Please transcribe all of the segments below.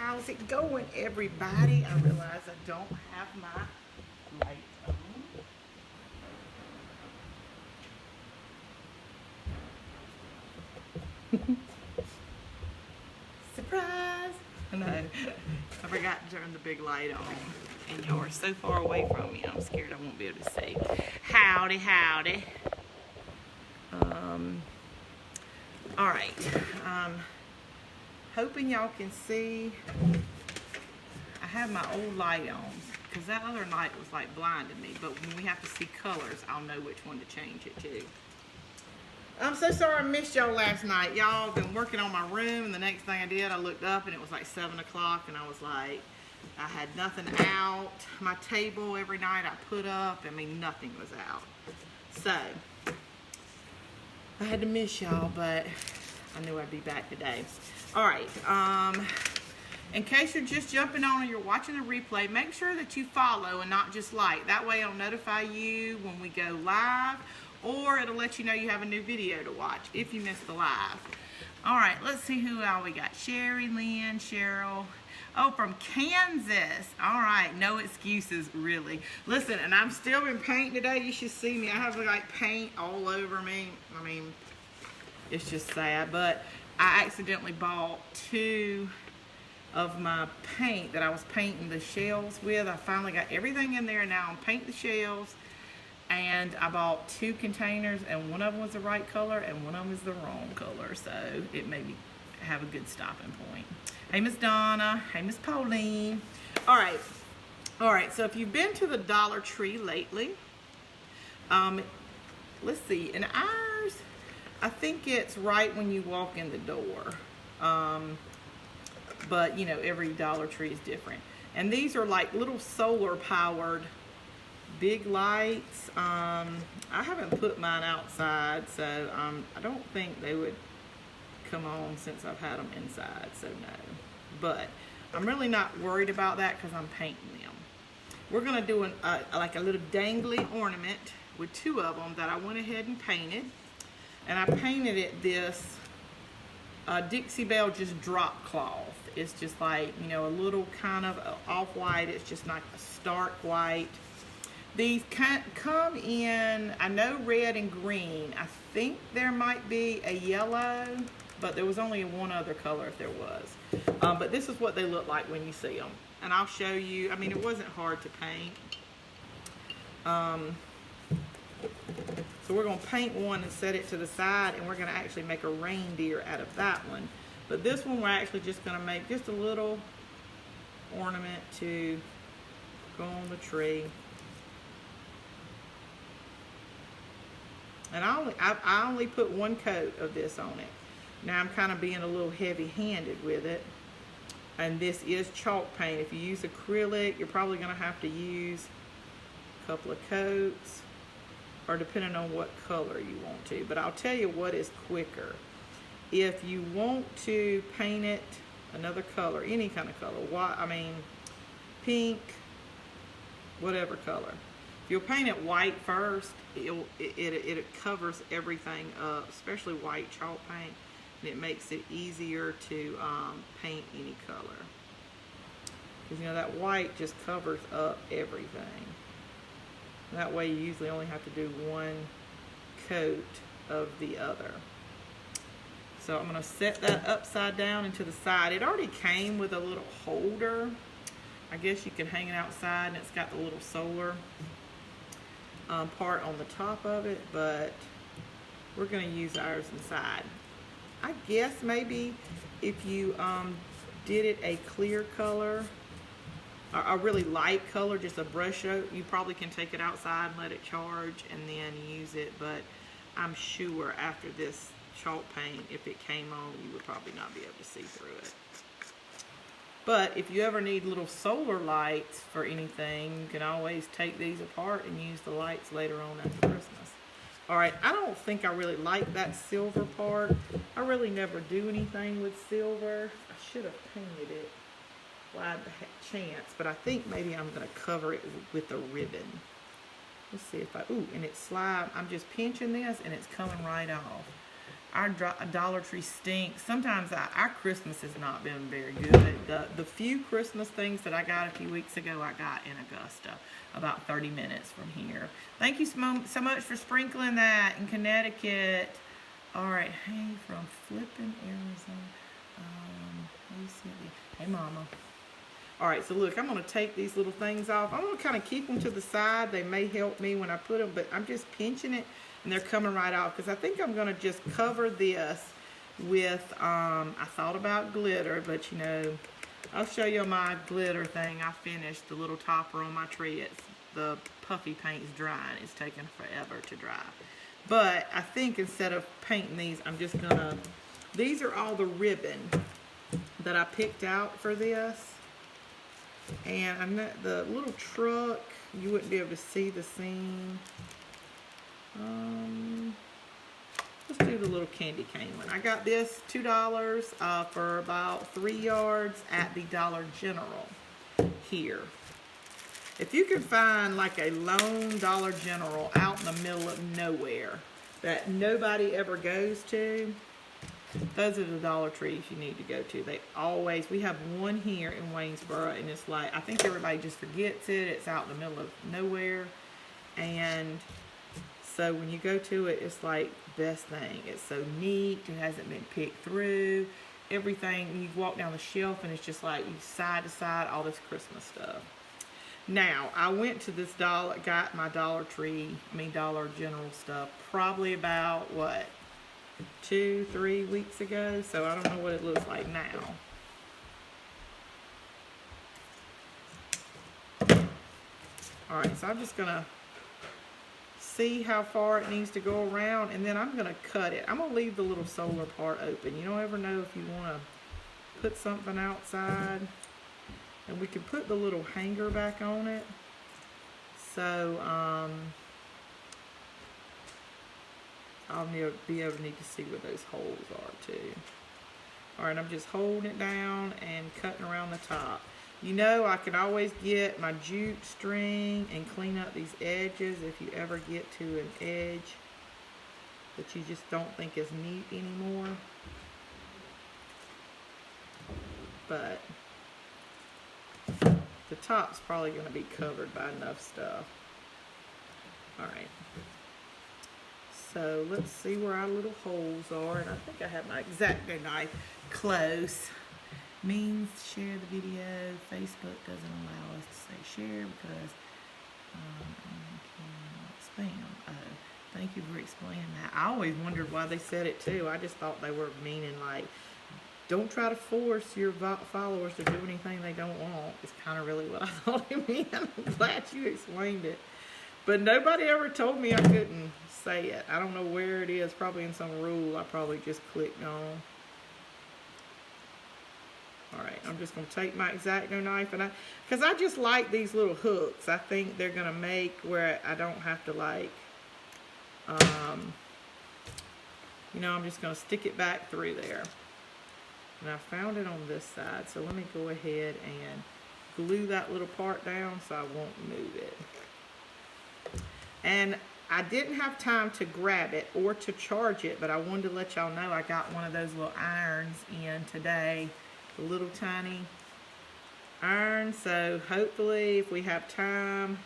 How's it going, everybody? I realize I don't have my light on. Surprise! No, I forgot to turn the big light on. And y'all are so far away from me, I'm scared I won't be able to see. Howdy, howdy. All right. Hoping y'all can see. I have my old light on because that other light was like blinding me. But when we have to see colors, I'll know which one to change it to. I'm so sorry I missed y'all last night. Y'all been working on my room, and the next thing I did, I looked up and it was like 7 o'clock, and I was like, I had nothing out. My table every night I put up, I mean, nothing was out. So I had to miss y'all, but I knew I'd be back today. All right. In case you're just jumping on or you're watching the replay, make sure that you follow and not just like. That way it'll notify you when we go live, or it'll let you know you have a new video to watch if you missed the live. All right, let's see who all we got. Sherry, Lynn, Cheryl. Oh, from Kansas. All right, no excuses, really. Listen, and I'm still in paint today. You should see me. I have like paint all over me. I mean, it's just sad, but I accidentally bought 2 of my paint that I was painting the shells with. I finally got everything in there. Now I'm painting the shells, and I bought 2 containers, and one of them was the right color and one of them is the wrong color, so it made me have a good stopping point. Hey, Miss Donna. Hey, Miss Pauline. All right, so if you've been to the Dollar Tree lately, let's see, in ours, I think it's right when you walk in the door. But, you know, every Dollar Tree is different. And these are like little solar powered big lights. I haven't put mine outside, so I don't think they would come on since I've had them inside, so no. But I'm really not worried about that because I'm painting them. We're going to do like a little dangly ornament with 2 of them that I went ahead and painted. And I painted it this Dixie Belle just drop cloth. It's just like, you know, a little kind of off-white. It's just like a stark white. These come in, I know, red and green. I think there might be a yellow, but there was only one other color if there was. But this is what they look like when you see them. And I'll show you. I mean, it wasn't hard to paint. So we're going to paint one and set it to the side, and we're going to actually make a reindeer out of that one. But this one we're actually just going to make just a little ornament to go on the tree. And I only put 1 coat of this on it. Now I'm kind of being a little heavy-handed with it. And this is chalk paint. If you use acrylic, you're probably going to have to use a couple of coats, or depending on what color you want to. But I'll tell you what is quicker. If you want to paint it another color, any kind of color, pink, whatever color. If you'll paint it white first, it covers everything up, especially white chalk paint, and it makes it easier to paint any color. Because, you know, that white just covers up everything. That way you usually only have to do 1 coat of the other. So I'm going to set that upside down and to the side. It already came with a little holder. I guess you can hang it outside, and it's got the little solar part on the top of it, but we're going to use ours inside. I guess maybe if you did it a clear color, a really light color, just a brush stroke, you probably can take it outside and let it charge and then use it. But I'm sure after this chalk paint, if it came on, you would probably not be able to see through it. But if you ever need little solar lights for anything, you can always take these apart and use the lights later on after Christmas. All right, I don't think I really like that silver part. I really never do anything with silver. I should have painted it while I had the chance, but I think maybe I'm going to cover it with a ribbon. Let's see if and it's slide. I'm just pinching this and it's coming right off. our Dollar Tree stinks. Sometimes our Christmas has not been very good. The few Christmas things that I got a few weeks ago, I got in Augusta, about 30 minutes from here. Thank you so much for sprinkling that in Connecticut. All right, hey, from Flippin', Arizona. Hey, Mama. All right, so look, I'm going to take these little things off. I'm going to kind of keep them to the side. They may help me when I put them, but I'm just pinching it, and they're coming right off because I think I'm going to just cover this with, I thought about glitter, but, you know, I'll show you my glitter thing. I finished the little topper on my tree. The puffy paint's drying. It's taking forever to dry. But I think instead of painting these, I'm just going to, these are all the ribbon that I picked out for this. And I'm not, the little truck, you wouldn't be able to see the seam. Let's do the little candy cane one. I got this $2 for about 3 yards at the Dollar General here. If you can find like a lone Dollar General out in the middle of nowhere that nobody ever goes to, those are the Dollar Trees you need to go to. They always, we have one here in Waynesboro, and it's like, I think everybody just forgets it. It's out in the middle of nowhere. And so when you go to it, it's like best thing. It's so neat. It hasn't been picked through. Everything, you walk down the shelf and it's just like you side to side, all this Christmas stuff. Now, I went to this got my Dollar General stuff probably about, what, 2-3 weeks ago, so I don't know what it looks like now. Alright, so I'm just gonna see how far it needs to go around, and then I'm gonna cut it. I'm gonna leave the little solar part open. You don't ever know if you want to put something outside, and we can put the little hanger back on it. So I'll be able to need to see where those holes are too. Alright, I'm just holding it down and cutting around the top. You know, I can always get my jute string and clean up these edges if you ever get to an edge that you just don't think is neat anymore. But the top's probably going to be covered by enough stuff. Alright. So let's see where our little holes are, and I think I have my X-Acto knife close. Means share the video. Facebook doesn't allow us to say share because spam. Oh, thank you for explaining that. I always wondered why they said it too. I just thought they were meaning like, don't try to force your followers to do anything they don't want. It's kind of really what I thought it meant. I'm glad you explained it. But nobody ever told me I couldn't say it. I don't know where it is. Probably in some rule I probably just clicked on. Alright, I'm just going to take my X-Acto knife, and because I just like these little hooks. I think they're going to make where I don't have to like, you know, I'm just going to stick it back through there. And I found it on this side, so let me go ahead and glue that little part down so I won't move it. And I didn't have time to grab it or to charge it, but I wanted to let y'all know I got one of those little irons in today. The little tiny iron. So hopefully if we have time,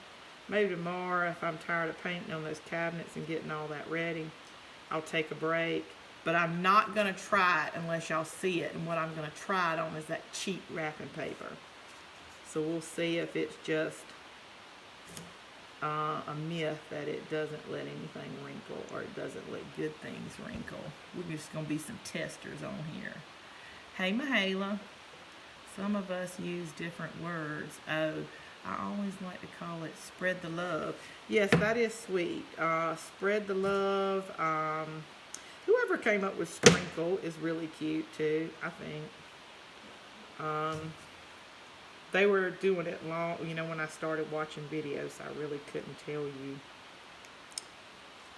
maybe tomorrow if I'm tired of painting on those cabinets and getting all that ready, I'll take a break. But I'm not going to try it unless y'all see it. And what I'm going to try it on is that cheap wrapping paper. So we'll see if it's just a myth that it doesn't let anything wrinkle, or it doesn't let good things wrinkle. We're just going to be some testers on here. Hey, Mahala. Some of us use different words. Oh, I always like to call it spread the love. Yes, that is sweet. Spread the love. Whoever came up with sprinkle is really cute too, I think. They were doing it long, you know, when I started watching videos, I really couldn't tell you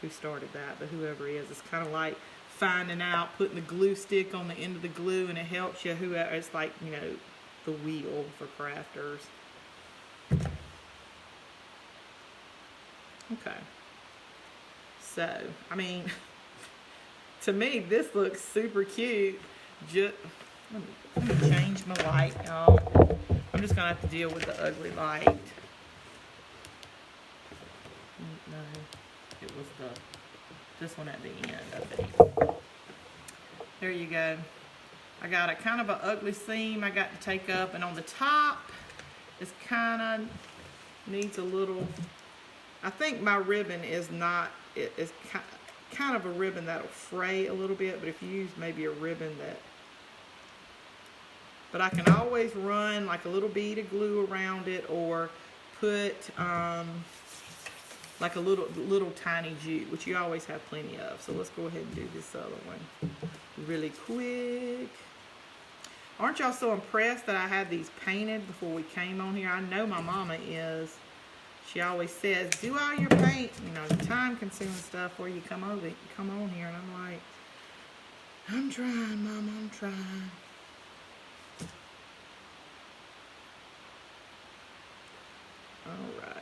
who started that, but whoever is, it's kind of like finding out, putting the glue stick on the end of the glue, and it helps you, whoever, it's like, you know, the wheel for crafters. Okay. So, I mean, to me, this looks super cute. Just let me change my light, y'all. I'm just gonna have to deal with the ugly light. No, it was this one at the end, I think. There you go. I got a kind of an ugly seam I got to take up, and on the top, it's kind of needs a little. I think my ribbon is not. It's kind of a ribbon that'll fray a little bit, but if you use maybe a ribbon that. But I can always run like a little bead of glue around it, or put like a little tiny jute, which you always have plenty of. So let's go ahead and do this other one really quick. Aren't y'all so impressed that I had these painted before we came on here? I know my mama is. She always says, do all your paint, you know, the time-consuming stuff before you come on here. And I'm like, I'm trying, Mama, I'm trying. All right.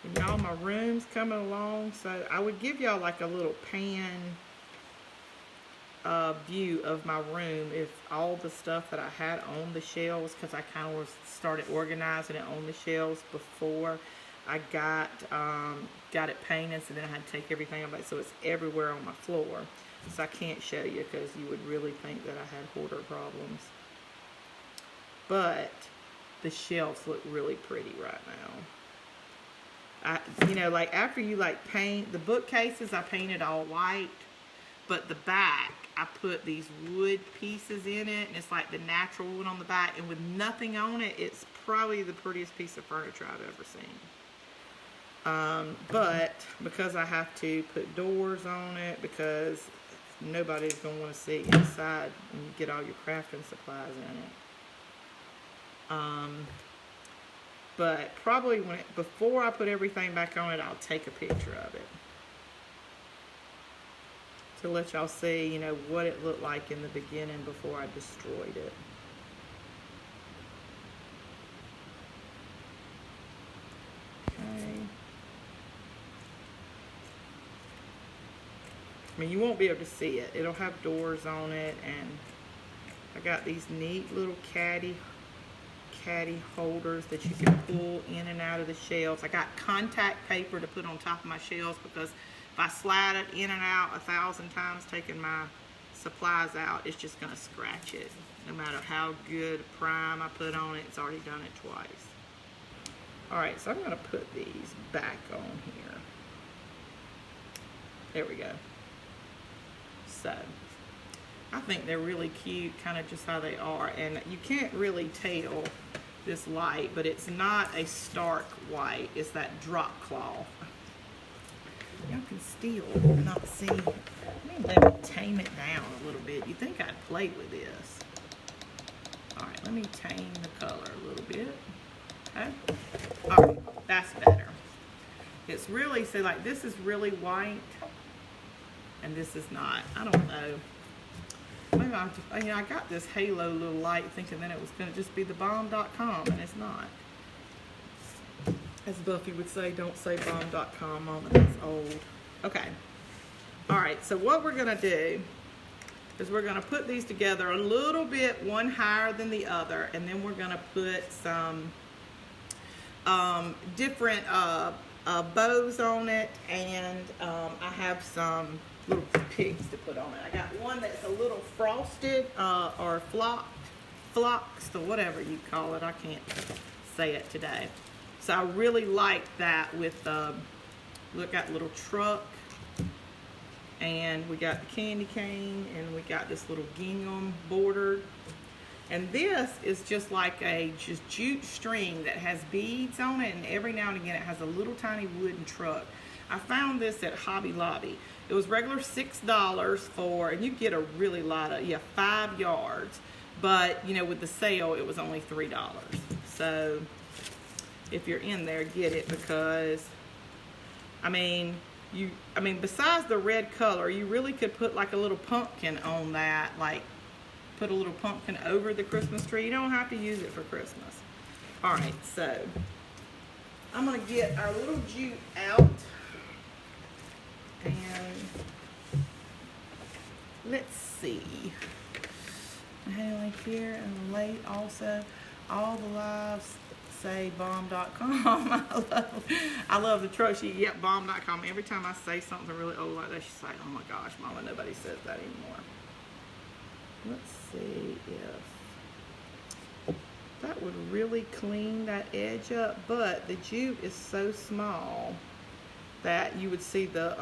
And y'all, my room's coming along, so I would give y'all like a little pan view of my room if all the stuff that I had on the shelves, because I kind of started organizing it on the shelves before I got it painted, so then I had to take everything away, so it's everywhere on my floor. So I can't show you because you would really think that I had hoarder problems. But the shelves look really pretty right now. You know, like after you like paint the bookcases, I painted all white, but the back I put these wood pieces in it, and it's like the natural wood on the back, and with nothing on it, it's probably the prettiest piece of furniture I've ever seen. But because I have to put doors on it, because nobody's going to want to see inside when you get all your crafting supplies in it. But probably before I put everything back on it, I'll take a picture of it to let y'all see, you know, what it looked like in the beginning before I destroyed it. Okay. I mean, you won't be able to see it. It'll have doors on it, and I got these neat little caddy holders that you can pull in and out of the shelves. I got contact paper to put on top of my shelves, because if I slide it in and out 1,000 times taking my supplies out, it's just going to scratch it. No matter how good prime I put on it, it's already done it twice. Alright, so I'm going to put these back on here. There we go. So, I think they're really cute, kind of just how they are. And you can't really tell this light, but it's not a stark white. It's that drop cloth. Y'all can still not see. Let me tame it down a little bit. You think I'd play with this. Alright, let me tame the color a little bit. Okay. Alright, that's better. It's really, so like this is really white, and this is not. I don't know. Maybe I got this halo little light thinking that it was going to just be the bomb.com, and it's not. As Buffy would say, don't say bomb.com, Mama, that's old. Okay. Alright, so what we're going to do is we're going to put these together a little bit, one higher than the other, and then we're going to put some different bows on it, and I have some little pigs to put on it. I got one that's a little frosted or floxed or whatever you call it. I can't say it today. So I really like that with look at little truck, and we got the candy cane, and we got this little gingham bordered. And this is just like a jute string that has beads on it, and every now and again it has a little tiny wooden truck. I found this at Hobby Lobby. It was regular $6 for, and you get a really lot of, 5 yards. But, you know, with the sale, it was only $3. So, if you're in there, get it, because, I mean, besides the red color, you really could put like a little pumpkin on that, like put a little pumpkin over the Christmas tree. You don't have to use it for Christmas. All right, so I'm gonna get our little jute out, and let's see. Like here and late also, all the lives say bomb.com. I love the truck. Yep, bomb.com. Every time I say something really old like that, she's like, oh my gosh, Mama, nobody says that anymore. Let's see if that would really clean that edge up, but the jute is so small that you would see the,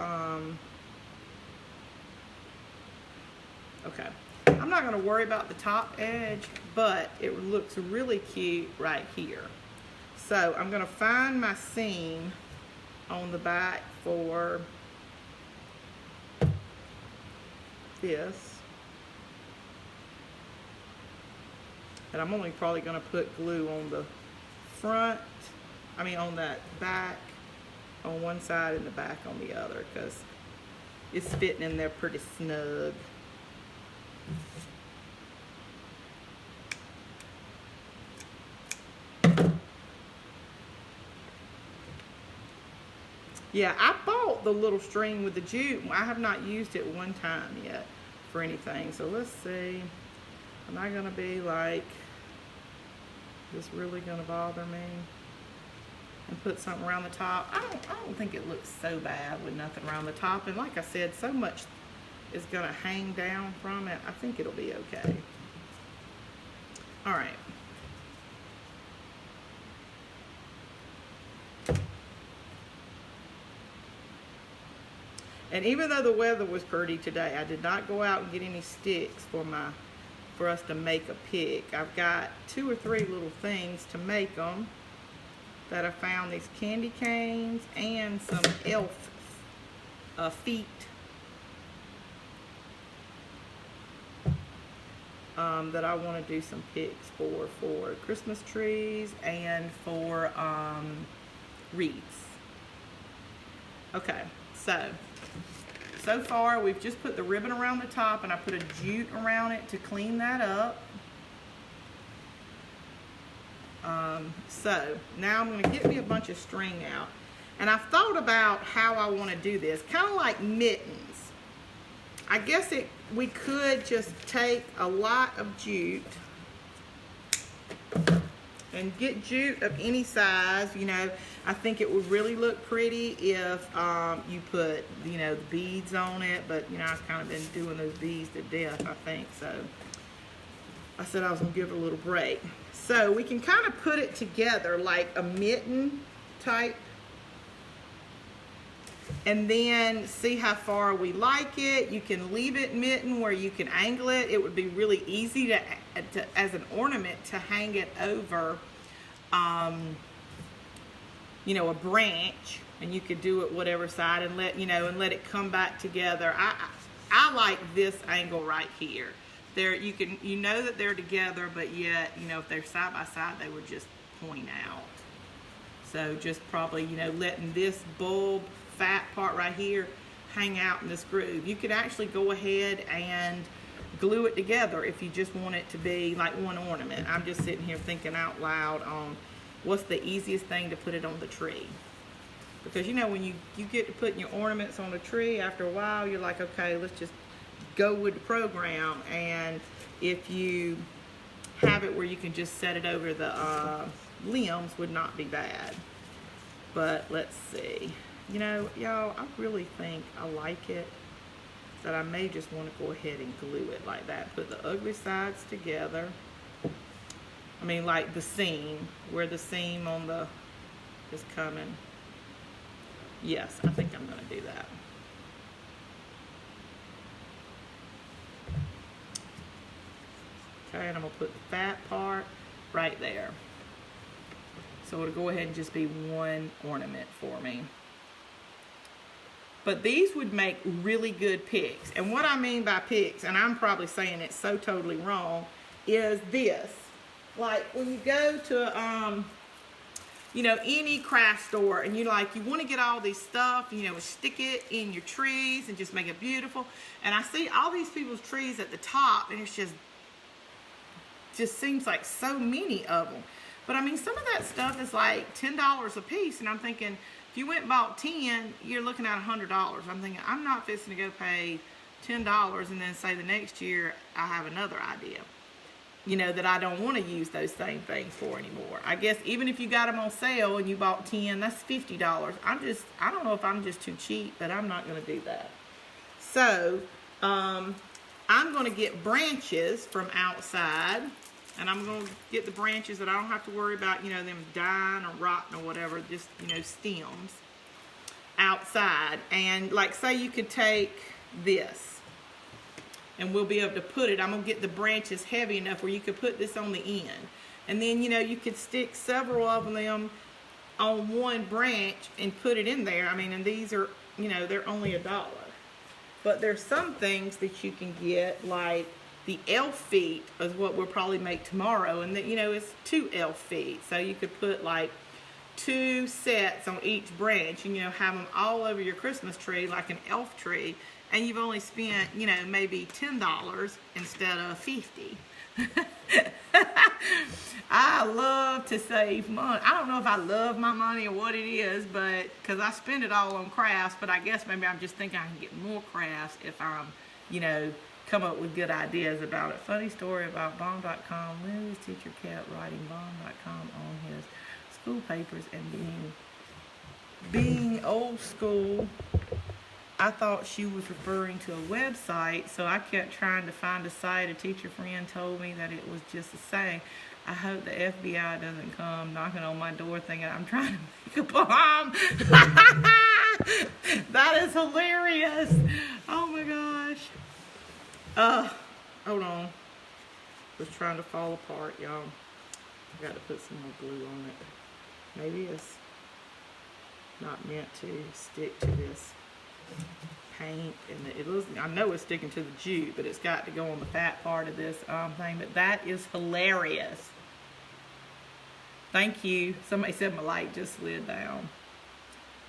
okay. I'm not going to worry about the top edge, but it looks really cute right here. So I'm going to find my seam on the back for this. And I'm only probably going to put glue on the front, on that back on one side and the back on the other, because it's fitting in there pretty snug. Yeah, I bought the little string with the jute. I have not used it one time yet for anything. So let's see. Am I gonna be like, is this really gonna bother me? And put something around the top. I don't think it looks so bad with nothing around the top. And like I said, so much is gonna hang down from it. I think it'll be okay. All right. And even though the weather was pretty today, I did not go out and get any sticks for us to make a pick. I've got 2 or 3 little things to make them that I found, these candy canes and some elf feet that I want to do some picks for Christmas trees and for wreaths. Okay, so far we've just put the ribbon around the top, and I put a jute around it to clean that up. So now I'm going to get me a bunch of string out, and I've thought about how I want to do this, kind of like mittens. I guess we could just take a lot of jute and get jute of any size. I think it would really look pretty if you put, the beads on it, but, I've kind of been doing those beads to death, I think. So I said I was going to give it a little break. So we can kind of put it together like a mitten type, and then see how far we like it. You can leave it mitten where you can angle it. It would be really easy to as an ornament to hang it over a branch, and you could do it whatever side and let it come back together. I like this angle right here. There you know that they're together, but yet if they're side by side, they would just point out. So just probably letting this bulb fat part right here hang out in this groove. You could actually go ahead and glue it together if you just want it to be like one ornament. I'm just sitting here thinking out loud on what's the easiest thing to put it on the tree. Because when you get to putting your ornaments on a tree, after a while you're like, okay, let's just go with the program. And if you have it where you can just set it over the limbs, would not be bad. But let's see. Y'all, I really think I like it, that I may just want to go ahead and glue it like that. Put the ugly sides together. Like the seam, where the seam on the is coming. Yes, I think I'm going to do that. Okay, and I'm going to put the fat part right there. So it'll go ahead and just be one ornament for me. But these would make really good picks. And what I mean by picks, and I'm probably saying it so totally wrong, is this. Like when you go to, any craft store, and you want to get all these stuff, stick it in your trees and just make it beautiful. And I see all these people's trees at the top, and it's just seems like so many of them. But I mean, some of that stuff is like $10 a piece, and I'm thinking, if you went and bought 10, you're looking at $100. I'm thinking, I'm not fixing to go pay $10 and then say the next year I have another idea, you know, that I don't want to use those same things for anymore. I guess even if you got them on sale and you bought 10, that's $50. I don't know if I'm just too cheap, but I'm not going to do that. So, I'm going to get branches from outside, and I'm going to get the branches that I don't have to worry about, you know, them dying or rotting or whatever, just, you know, stems outside. And like, say you could take this, and we'll be able to put it, I'm going to get the branches heavy enough where you could put this on the end. And then, you know, you could stick several of them on one branch and put it in there. I mean, and these are, you know, they're only $1. But there's some things that you can get, like the elf feet is what we'll probably make tomorrow. And that, you know, it's 2 elf feet. So you could put like 2 sets on each branch and, you know, have them all over your Christmas tree like an elf tree. And you've only spent, you know, maybe $10 instead of $50. I love to save money. I don't know if I love my money or what it is, but because I spend it all on crafts, but I guess maybe I'm just thinking I can get more crafts if I'm, you know, come up with good ideas about it. Funny story about bomb.com. Lily's teacher kept writing bomb.com on his school papers, and being old school, I thought she was referring to a website, so I kept trying to find a site. A teacher friend told me that it was just the same. I hope the FBI doesn't come knocking on my door thinking I'm trying to make a bomb. That is hilarious. Oh my gosh. Hold on. It's trying to fall apart, y'all. I got to put some more glue on it. Maybe it's not meant to stick to this paint, and it looks, I know it's sticking to the jute, but it's got to go on the fat part of this thing. But that is hilarious. Thank you. Somebody said my light just slid down.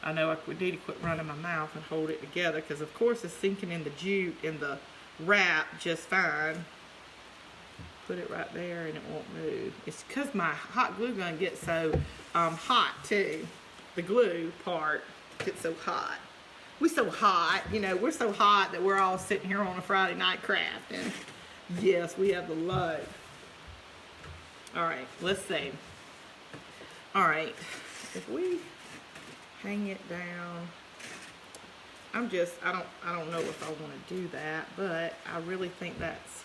I know I would need to quit running my mouth and hold it together, because of course it's sinking in the jute in the wrap just fine. Put it right there and it won't move. It's because my hot glue gun gets so hot too. The glue part gets so hot. We're so hot, you know, we're so hot that we're all sitting here on a Friday night crafting. Yes, we have the light. All right, let's see. All right, if we hang it down, I don't know if I want to do that, but I really think that's,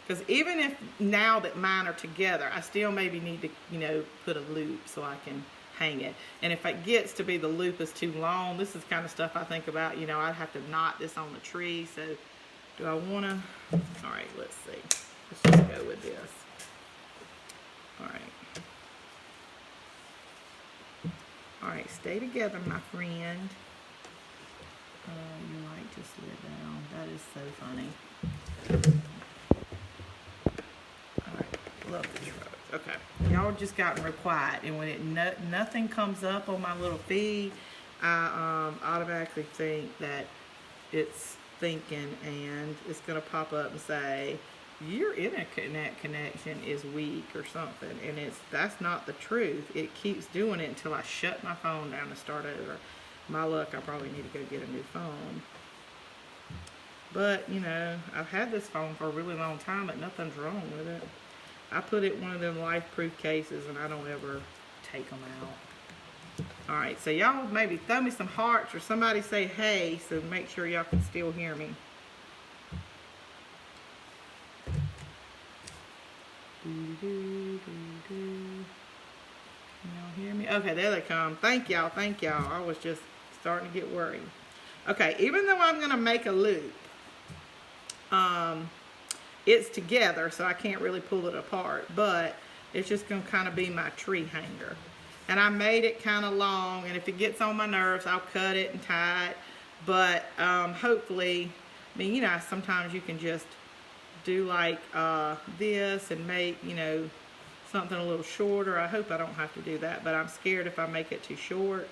because even if now that mine are together, I still maybe need to, you know, put a loop so I can hang it. And if it gets to be the loop is too long, this is kind of stuff I think about, you know, I'd have to knot this on the tree. So do I want to? All right, let's see. Let's just go with this. All right. All right, stay together, my friend. Your light just slid down. That is so funny. All right, love the shrubs. Okay, y'all just gotten real quiet, and when nothing comes up on my little feed, I automatically think that it's thinking, and it's gonna pop up and say your internet connection is weak or something, and that's not the truth. It keeps doing it until I shut my phone down and start over. My luck, I probably need to go get a new phone. But you know, I've had this phone for a really long time, but nothing's wrong with it. I put it in one of them life-proof cases, and I don't ever take them out. All right, so y'all maybe throw me some hearts, or somebody say hey, so make sure y'all can still hear me. Can y'all hear me? Okay, there they come. Thank y'all, thank y'all. I was just starting to get worried. Okay, even though I'm gonna make a loop, it's together, so I can't really pull it apart, but it's just gonna kind of be my tree hanger. And I made it kind of long, and if it gets on my nerves, I'll cut it and tie it. But hopefully, I mean, you know, sometimes you can just do like this and make, you know, something a little shorter. I hope I don't have to do that, but I'm scared if I make it too short,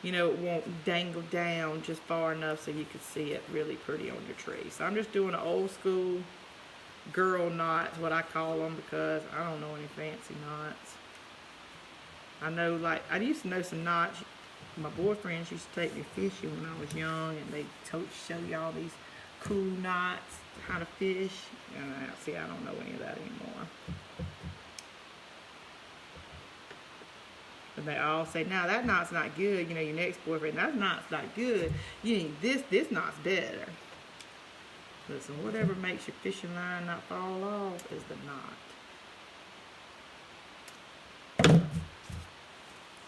you know, it won't dangle down just far enough so you can see it really pretty on your tree. So I'm just doing an old school girl knots, what I call them, because I don't know any fancy knots. I know, like, I used to know some knots. My boyfriends used to take me fishing when I was young, and they show you all these cool knots, how to fish. And see, I don't know any of that anymore. And they all say, "No, that knot's not good." You know, your next boyfriend, "That knot's not good. You need this knot's better." Listen, whatever makes your fishing line not fall off is the knot.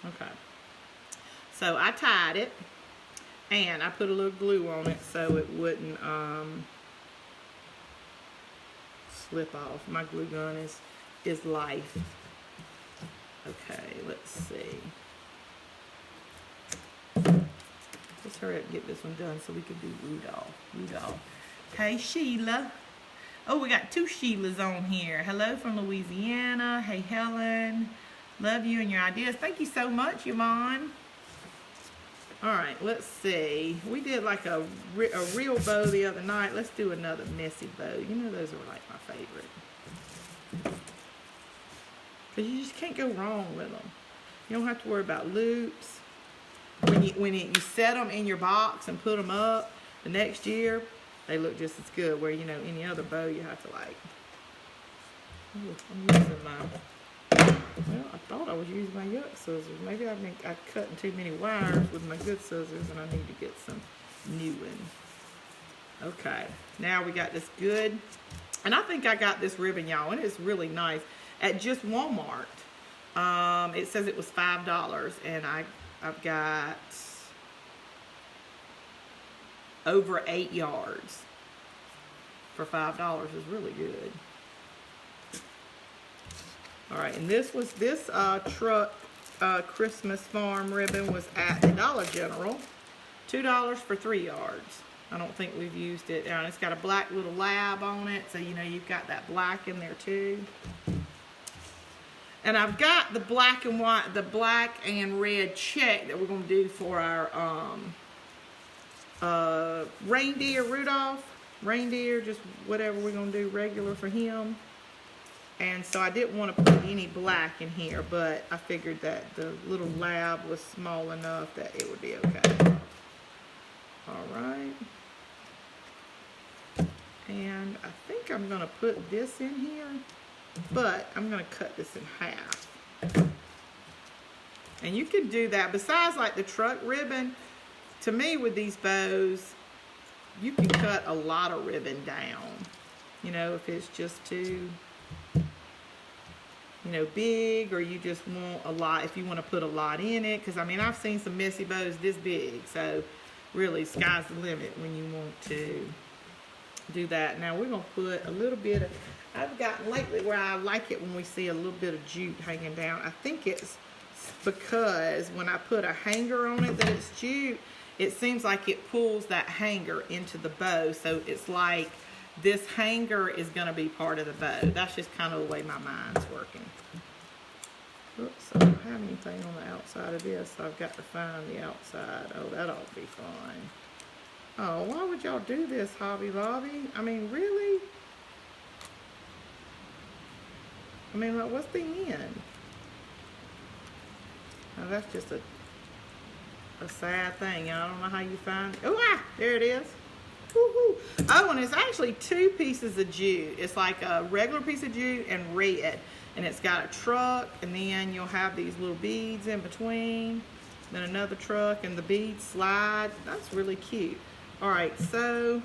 Okay. So I tied it, and I put a little glue on it so it wouldn't slip off. My glue gun is life. Okay, let's see. Let's hurry up and get this one done so we can do Rudolph. Hey, Sheila. Oh, we got 2 Sheilas on here. Hello from Louisiana. Hey, Helen. Love you and your ideas. Thank you so much, Yvonne. All right, let's see. We did like a real bow the other night. Let's do another messy bow. You know, those are like my favorite. Because you just can't go wrong with them. You don't have to worry about loops. When you set them in your box and put them up, the next year, they look just as good. Where, you know, any other bow you have to like... Ooh, I'm using my... Well, I thought I was using my yuck scissors. Maybe I've cutting too many wires with my good scissors, and I need to get some new ones. Okay, now we got this good, and I think I got this ribbon, y'all, and it's really nice at just Walmart. It says it was $5, and I've got over 8 yards for $5. Is really good. All right, and this truck Christmas farm ribbon was at the Dollar General, $2 for 3 yards. I don't think we've used it. And it's got a black little lab on it, so you know you've got that black in there too. And I've got the black and white, the black and red check that we're going to do for our reindeer, Rudolph. Reindeer, just whatever we're going to do regular for him. And so I didn't want to put any black in here, but I figured that the little lab was small enough that it would be okay. All right. And I think I'm going to put this in here, but I'm going to cut this in half. And you can do that. Besides like the truck ribbon, to me with these bows, you can cut a lot of ribbon down. You know, if it's just too... you know, big, or you just want a lot, if you want to put a lot in it, because I mean I've seen some messy bows this big, so really sky's the limit when you want to do that. Now we're going to put a little bit of, I've gotten lately where I like it when we see a little bit of jute hanging down. I think it's because when I put a hanger on it that it's jute, it seems like it pulls that hanger into the bow, so it's like this hanger is going to be part of the bow. That's just kind of the way my mind's working. Oops, I don't have anything on the outside of this, so I've got to find the outside. Oh, that ought to be fine. Oh, why would y'all do this, Hobby Lobby? I mean, really? I mean, like, what's the end? Oh, that's just a sad thing. I don't know how you find it. Oh, there it is. Woo-hoo. Oh, and it's actually 2 pieces of jute. It's like a regular piece of jute and red. And it's got a truck, and then you'll have these little beads in between. Then another truck, and the beads slide. That's really cute. All right, so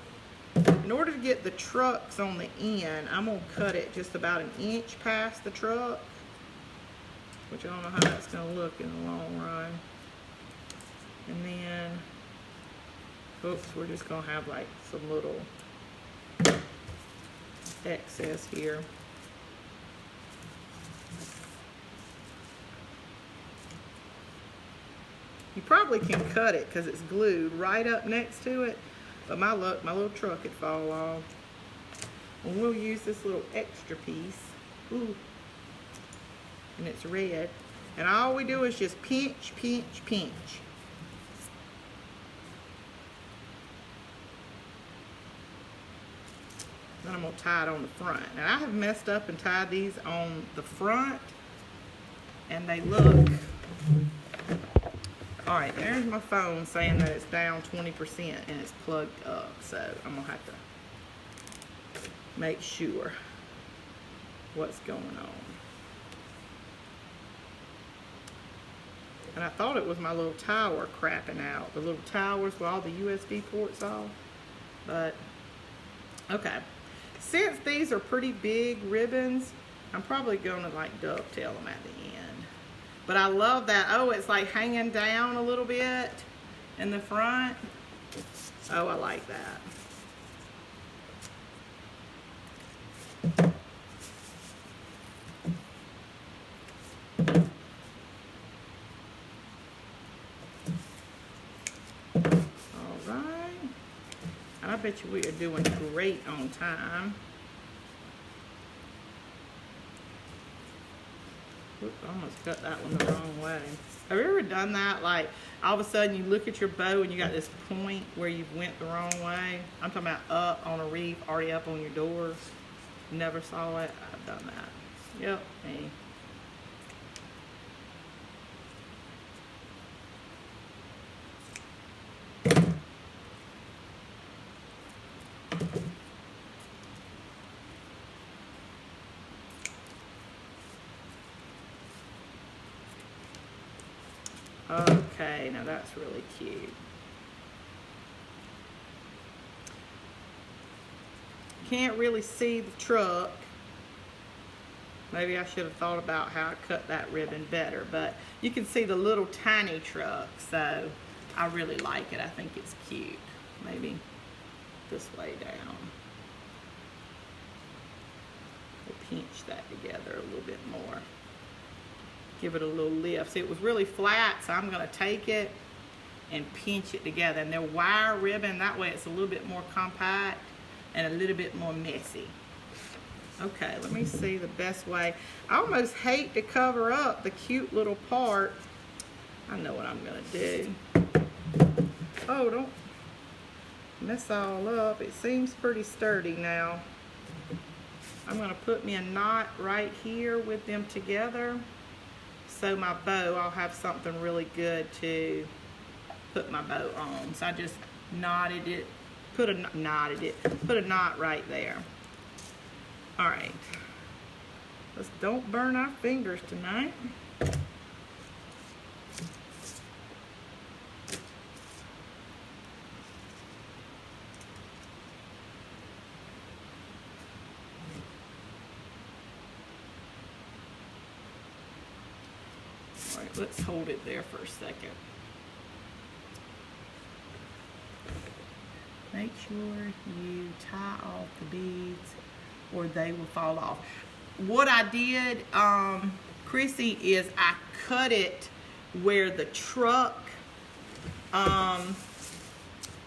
in order to get the trucks on the end, I'm going to cut it just about 1 inch past the truck. Which I don't know how that's going to look in the long run. And then... oops, we're just going to have like some little excess here. You probably can cut it because it's glued right up next to it, but my little truck would fall off. And we'll use this little extra piece. Ooh. And it's red. And all we do is just pinch, pinch, pinch. Then I'm gonna tie it on the front. And I have messed up and tied these on the front, and they look, all right, there's my phone saying that it's down 20% and it's plugged up. So I'm gonna have to make sure what's going on. And I thought it was my little tower crapping out. The little towers with all the USB ports off. But, okay. Since these are pretty big ribbons, I'm probably going to like dovetail them at the end. But I love that. Oh, it's like hanging down a little bit in the front. Oh, I like that. I bet you we are doing great on time. Oops, I almost cut that one the wrong way. Have you ever done that? Like, all of a sudden you look at your bow and you got this point where you went the wrong way. I'm talking about up on a reef, already up on your door. Never saw it. I've done that. Yep, me. Okay, now that's really cute. Can't really see the truck. Maybe I should have thought about how I cut that ribbon better, but you can see the little tiny truck, so I really like it. I think it's cute. Maybe this way down. We'll pinch that together a little bit more. Give it a little lift. See, it was really flat, so I'm going to take it and pinch it together. And they're wire ribbon, that way it's a little bit more compact and a little bit more messy. Okay, let me see the best way. I almost hate to cover up the cute little part. I know what I'm going to do. Oh, don't mess all up. It seems pretty sturdy now. I'm going to put me a knot right here with them together. So my bow, I'll have something really good to put my bow on. So I just knotted it, put a knot right there. All right, let's don't burn our fingers tonight. All right, let's hold it there for a second. Make sure you tie off the beads or they will fall off. What I did, Chrissy, is I cut it where the truck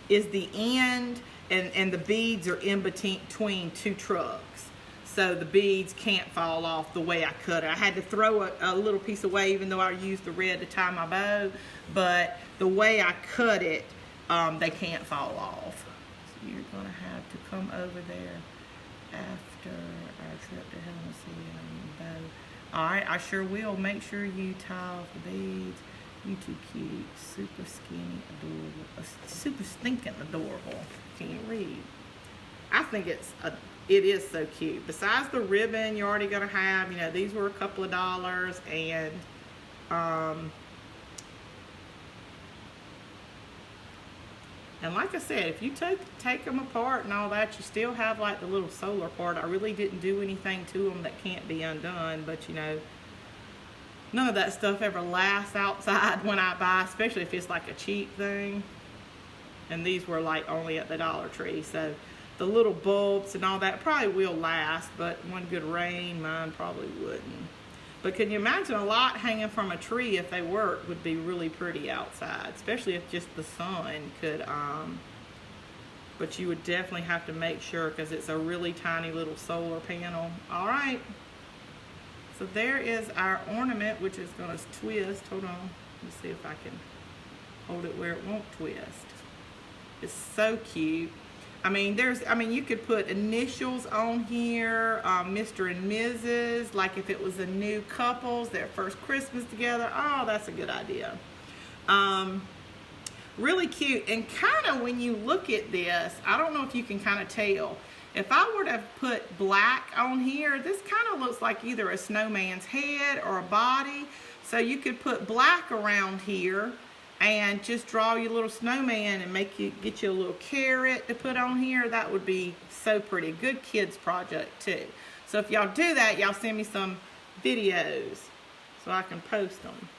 is the end and the beads are in between two trucks. So the beads can't fall off the way I cut it. I had to throw a little piece away even though I used the red to tie my bow, but the way I cut it, they can't fall off. So you're gonna have to come over there after our trip to Hennessy and bow. All right, I sure will. Make sure you tie off the beads. You too cute, super skinny, adorable, super stinking adorable. Can you read? I think it is so cute. Besides the ribbon you're already gonna have, you know, these were a couple of dollars, and like I said, if you take them apart and all that, you still have like the little solar part. I really didn't do anything to them that can't be undone, but you know, none of that stuff ever lasts outside when I buy, especially if it's like a cheap thing. And these were like only at the Dollar Tree, so the little bulbs and all that probably will last, but one good rain, mine probably wouldn't. But can you imagine a lot hanging from a tree if they worked would be really pretty outside, especially if just the sun could, but you would definitely have to make sure because it's a really tiny little solar panel. All right, so there is our ornament, which is going to twist. Hold on, let's see if I can hold it where it won't twist. It's so cute. I mean, you could put initials on here, Mr. and Mrs., like if it was a new couples, their first Christmas together. Oh, that's a good idea. Really cute. And kind of when you look at this, I don't know if you can kind of tell. If I were to put black on here, this kind of looks like either a snowman's head or a body. So you could put black around here and just draw your little snowman and get you a little carrot to put on here. That would be so pretty. Good kids project too. So if y'all do that, y'all send me some videos so I can post them.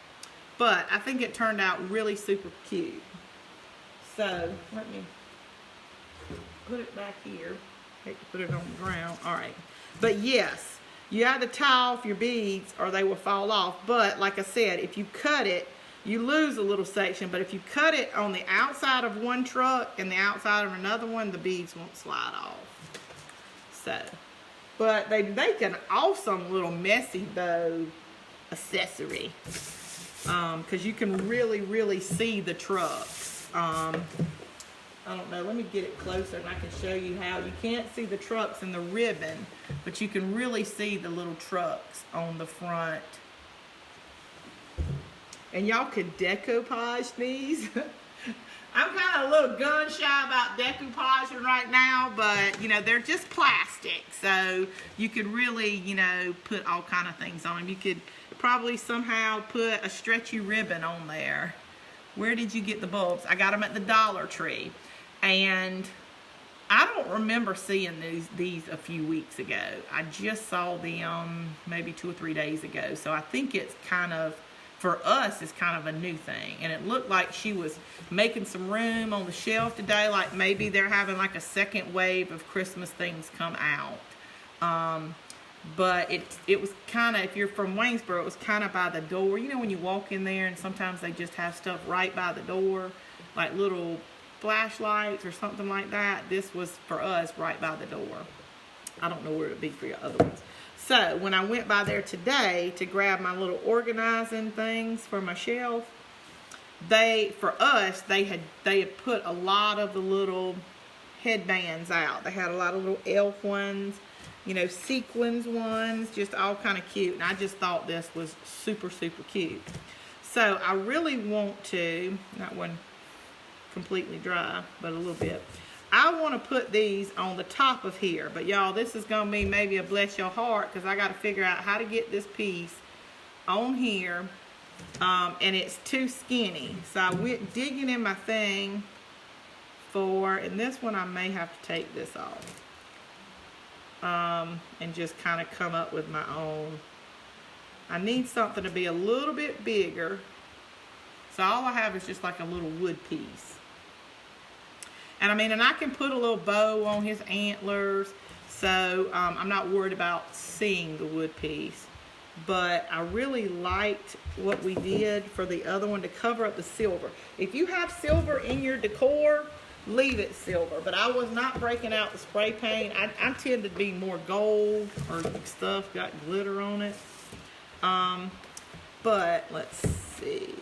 But I think it turned out really super cute. So let me put it back here. Hate to put it on the ground. All right. But yes, you have to tie off your beads or they will fall off. But like I said, if you cut it, you lose a little section. But if you cut it on the outside of one truck and the outside of another one, the beads won't slide off. So, but they make an awesome little messy bow accessory. Because you can really see the trucks. I don't know, let me get it closer and I can show you how. You can't see the trucks in the ribbon, but you can really see the little trucks on the front. And y'all could decoupage these. I'm kind of a little gun shy about decoupaging right now, but you know, they're just plastic. So you could really, you know, put all kind of things on them. You could probably somehow put a stretchy ribbon on there. Where did you get the bulbs? I got them at the Dollar Tree. And I don't remember seeing these a few weeks ago. I just saw them maybe 2 or 3 days ago. So I think it's kind of, for us, it's kind of a new thing. And it looked like she was making some room on the shelf today. Like maybe they're having like a second wave of Christmas things come out. But it was kind of, if you're from Waynesboro, it was kind of by the door. You know when you walk in there and sometimes they just have stuff right by the door, like little flashlights or something like that. This was for us right by the door. I don't know where it would be for your other ones. So when I went by there today to grab my little organizing things for my shelf, for us they had put a lot of the little headbands out. They had a lot of little elf ones, you know, sequins ones, just all kind of cute. And I just thought this was super cute. So I really want to, that one completely dry, but a little bit. I want to put these on the top of here, but y'all, this is going to be maybe a bless your heart because I got to figure out how to get this piece on here, and it's too skinny. So I went digging in my thing and this one I may have to take this off, and just kind of come up with my own. I need something to be a little bit bigger, so all I have is just like a little wood piece. And I mean, and I can put a little bow on his antlers, so I'm not worried about seeing the wood piece. But I really liked what we did for the other one to cover up the silver. If you have silver in your decor, leave it silver. But I was not breaking out the spray paint. I tend to be more gold or stuff got glitter on it. But let's see.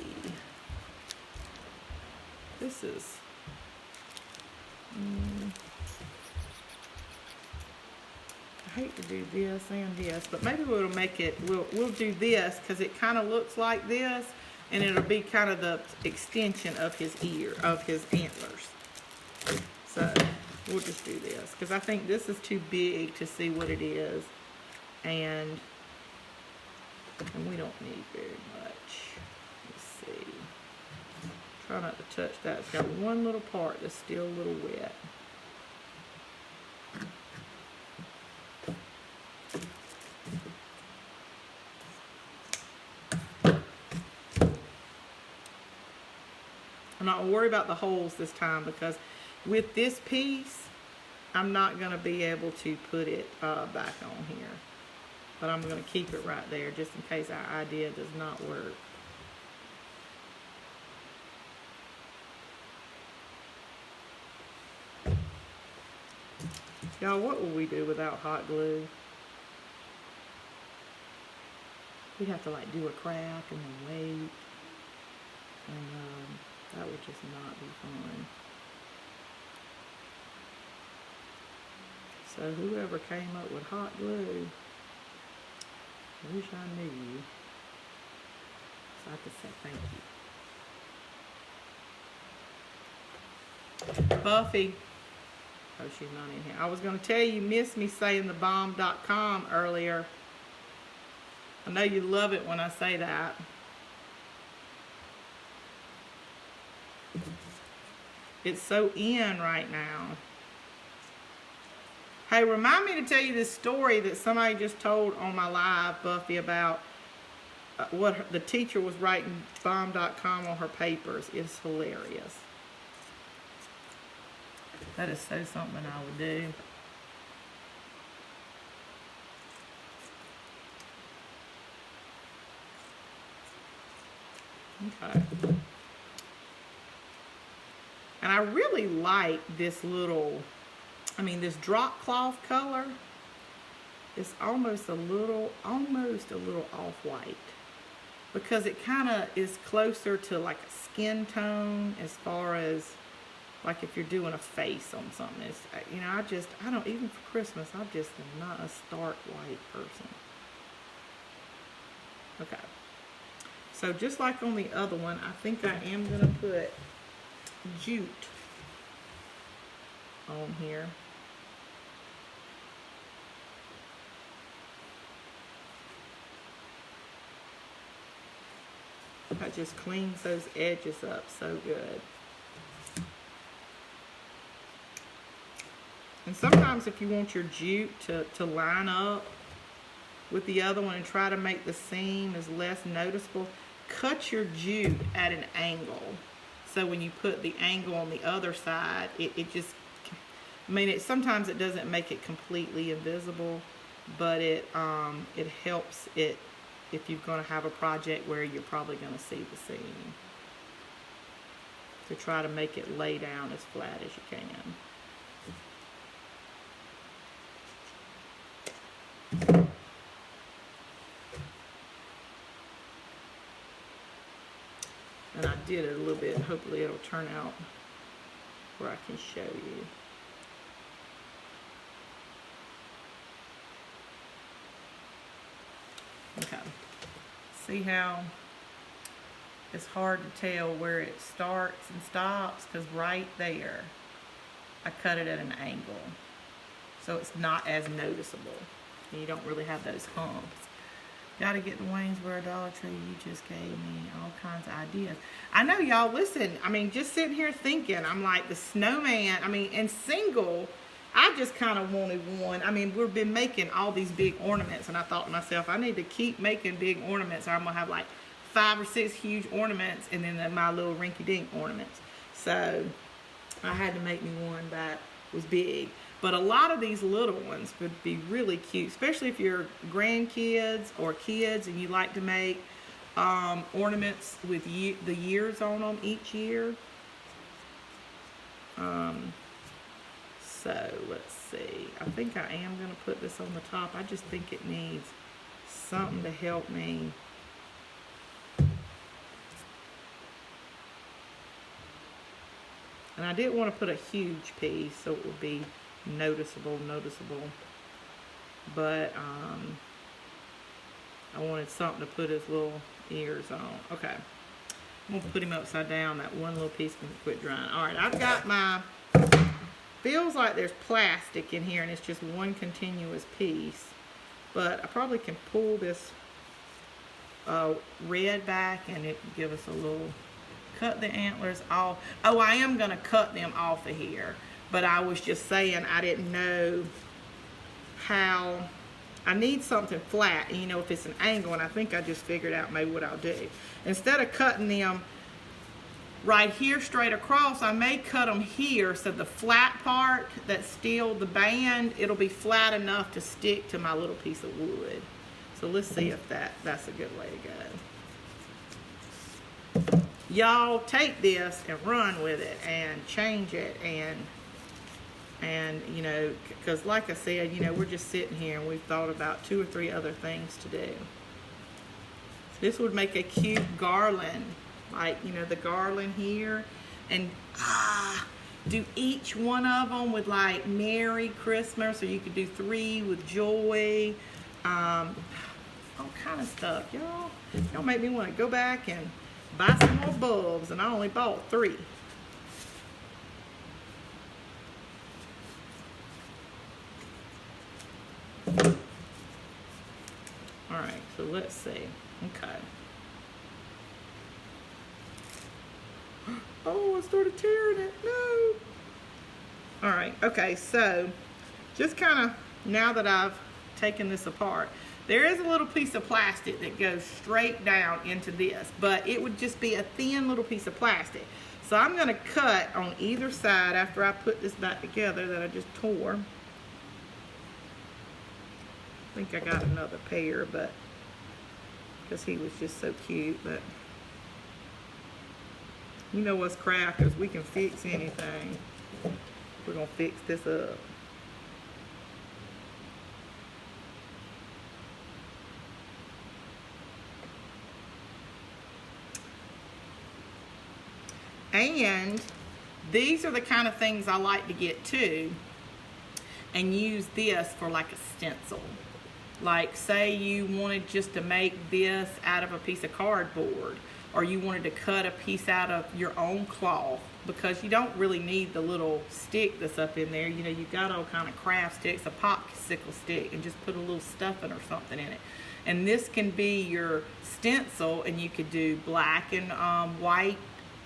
This is... I hate to do this and this, but maybe we'll make it, we'll do this because it kind of looks like this, and it'll be kind of the extension of his antlers. So we'll just do this because I think this is too big to see what it is, and we don't need very much. Let's see. Try not to touch that. It's got one little part that's still a little wet. I'm not going to worry about the holes this time because with this piece, I'm not going to be able to put it back on here. But I'm going to keep it right there just in case our idea does not work. Y'all, what would we do without hot glue? We'd have to like do a crack and then wait. And, that would just not be fun. So whoever came up with hot glue, I wish I knew you, so I could say thank you. Buffy, oh, she's not in here. I was going to tell you, missed me saying the bomb.com earlier. I know you love it when I say that. It's so in right now. Hey, remind me to tell you this story that somebody just told on my live, Buffy, about what the teacher was writing bomb.com on her papers. It's hilarious. That is so something I would do. Okay. And I really like this little, this drop cloth color. It's almost a little off-white, because it kind of is closer to like a skin tone, as far as like if you're doing a face on something. It's, I don't, even for Christmas, I just am not a stark white person. Okay. So just like on the other one, I think I am going to put jute on here. That just cleans those edges up so good. And sometimes if you want your jute to line up with the other one and try to make the seam as less noticeable, cut your jute at an angle. So when you put the angle on the other side, it just, sometimes it doesn't make it completely invisible, but it helps it if you're going to have a project where you're probably going to see the seam. To try to make it lay down as flat as you can. And I did it a little bit. Hopefully it'll turn out where I can show you. Okay. See how it's hard to tell where it starts and stops, because right there I cut it at an angle. So it's not as noticeable. And you don't really have those humps. Gotta get the Waynesboro Dollar Tree. You just gave me all kinds of ideas. I know y'all listen. Just sitting here thinking, I'm like the snowman. And single, I just kind of wanted one. We've been making all these big ornaments, and I thought to myself, I need to keep making big ornaments, or I'm gonna have like 5 or 6 huge ornaments, and then my little rinky-dink ornaments. So I had to make me one that was big. But a lot of these little ones would be really cute, especially if you're grandkids or kids and you like to make ornaments with the years on them each year. So let's see. I think I am going to put this on the top. I just think it needs something to help me. And I didn't want to put a huge piece so it would be noticeable, but I wanted something to put his little ears on. Okay, I'm gonna put him upside down. That one little piece can quit drying. All right, I've got my, feels like there's plastic in here and it's just one continuous piece, but I probably can pull this red back and it can give us a little, cut the antlers off. Oh, I am gonna cut them off of here. But I was just saying I didn't know how, I need something flat, if it's an angle, and I think I just figured out maybe what I'll do. Instead of cutting them right here straight across, I may cut them here so the flat part that's still the band, it'll be flat enough to stick to my little piece of wood. So let's see if that's a good way to go. Y'all take this and run with it and change it, and because like I said, we're just sitting here and we've thought about 2 or 3 other things to do. This would make a cute garland, like, the garland here. And do each one of them with like Merry Christmas, or you could do 3 with Joy. All kind of stuff, y'all. Y'all make me want to go back and buy some more bulbs, and I only bought 3. All right, so let's see. Okay. Oh, I started tearing it. No. All right. Okay. So just kind of, now that I've taken this apart, there is a little piece of plastic that goes straight down into this, but it would just be a thin little piece of plastic. So I'm going to cut on either side after I put this back together that I just tore. I think I got another pair, but because he was just so cute. But you know us crafters, we can fix anything. We're going to fix this up. And these are the kind of things I like to get too, and use this for like a stencil. Like say you wanted just to make this out of a piece of cardboard, or you wanted to cut a piece out of your own cloth, because you don't really need the little stick that's up in there. You know, you've got all kind of craft sticks, a popsicle stick, and just put a little stuffing or something in it. And this can be your stencil, and you could do black and white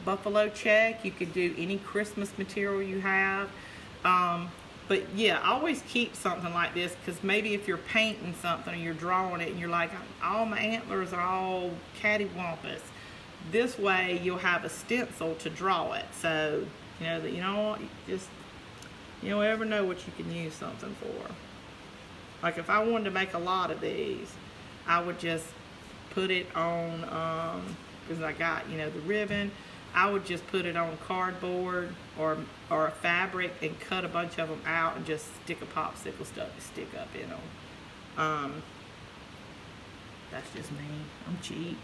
buffalo check. You could do any Christmas material you have. But yeah, always keep something like this, because maybe if you're painting something or you're drawing it and you're like, all my antlers are all cattywampus, this way you'll have a stencil to draw it. So, you know, that, you know what, you don't ever know what you can use something for. Like if I wanted to make a lot of these, I would just put it on, because I got, you know, the ribbon, I would just put it on cardboard or a fabric and cut a bunch of them out and just stick a popsicle stuff to stick up in them. That's just me. I'm cheap.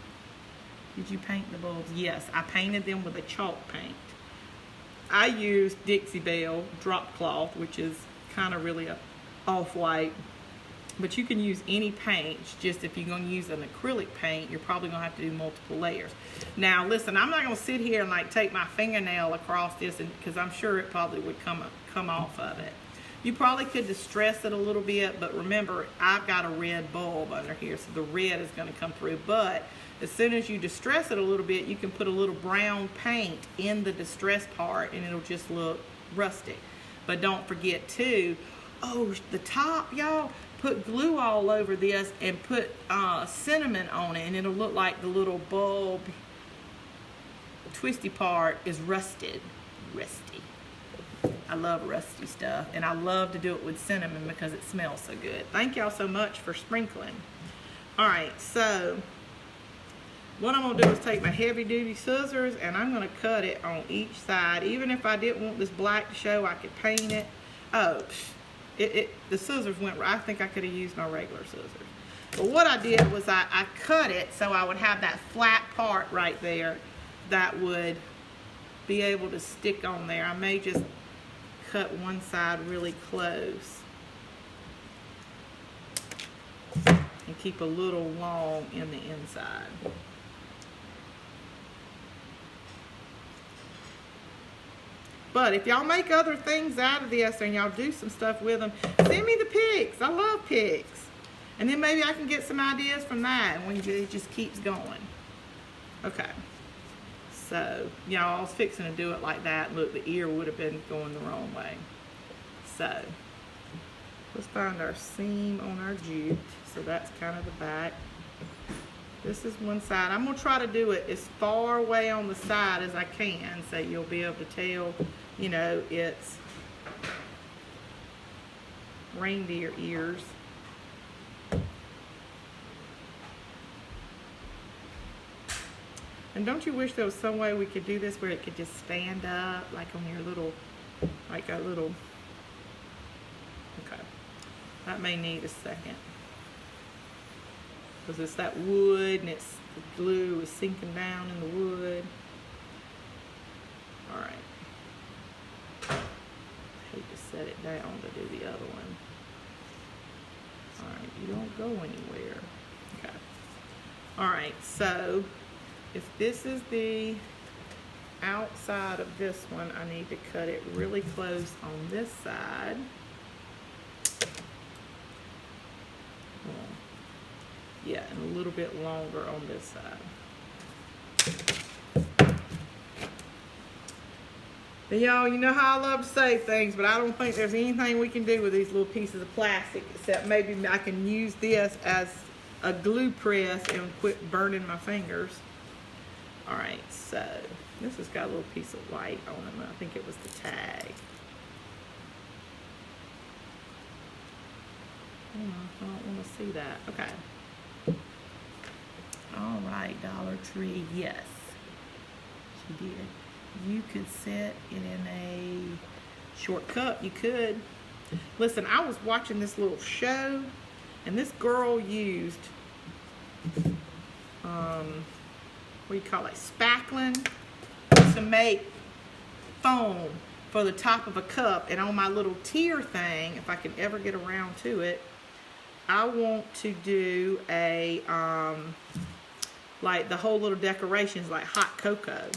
Did you paint the bulbs? Yes, I painted them with a chalk paint. I used Dixie Belle drop cloth, which is kind of really a off-white. But you can use any paint. It's just if you're going to use an acrylic paint, you're probably going to have to do multiple layers. Now, listen, I'm not going to sit here and like take my fingernail across this, because I'm sure it probably would come off of it. You probably could distress it a little bit, but remember, I've got a red bulb under here, so the red is going to come through. But as soon as you distress it a little bit, you can put a little brown paint in the distress part, and it'll just look rustic. But don't forget too, oh, the top, y'all, put glue all over this and put cinnamon on it, and it'll look like the little bulb twisty part is rusted. Rusty. I love rusty stuff, and I love to do it with cinnamon because it smells so good. Thank y'all so much for sprinkling. All right, so what I'm going to do is take my heavy duty scissors, and I'm going to cut it on each side. Even if I didn't want this black to show, I could paint it. Oh, the scissors went right. I think I could have used my regular scissors. But what I did was I cut it so I would have that flat part right there that would be able to stick on there. I may just cut one side really close and keep a little long in the inside. But if y'all make other things out of this and y'all do some stuff with them, send me the pics. I love pics. And then maybe I can get some ideas from that, and it just keeps going. Okay. So, y'all, I was fixing to do it like that. Look, the ear would have been going the wrong way. So, let's find our seam on our jute. So that's kind of the back. This is one side. I'm going to try to do it as far away on the side as I can, so you'll be able to tell, you know, it's reindeer ears. And don't you wish there was some way we could do this where it could just stand up, like on your little, like a little, okay. That may need a second. Because it's that wood, and it's the glue is sinking down in the wood. All right. set it down to do the other one. All right, you don't go anywhere. Okay. All right, so if this is the outside of this one, I need to cut it really close on this side. Yeah, and a little bit longer on this side. And y'all, you know how I love to save things, but I don't think there's anything we can do with these little pieces of plastic except maybe I can use this as a glue press and quit burning my fingers. All right, so this has got a little piece of white on it. I think it was the tag. I don't want to see that. Okay. All right, Dollar Tree, yes, she did. You could set it in a short cup. You could. Listen, I was watching this little show, and this girl used, what do you call it, spackling to make foam for the top of a cup. And on my little tier thing, if I can ever get around to it, I want to do a, like the whole little decorations like hot cocoa.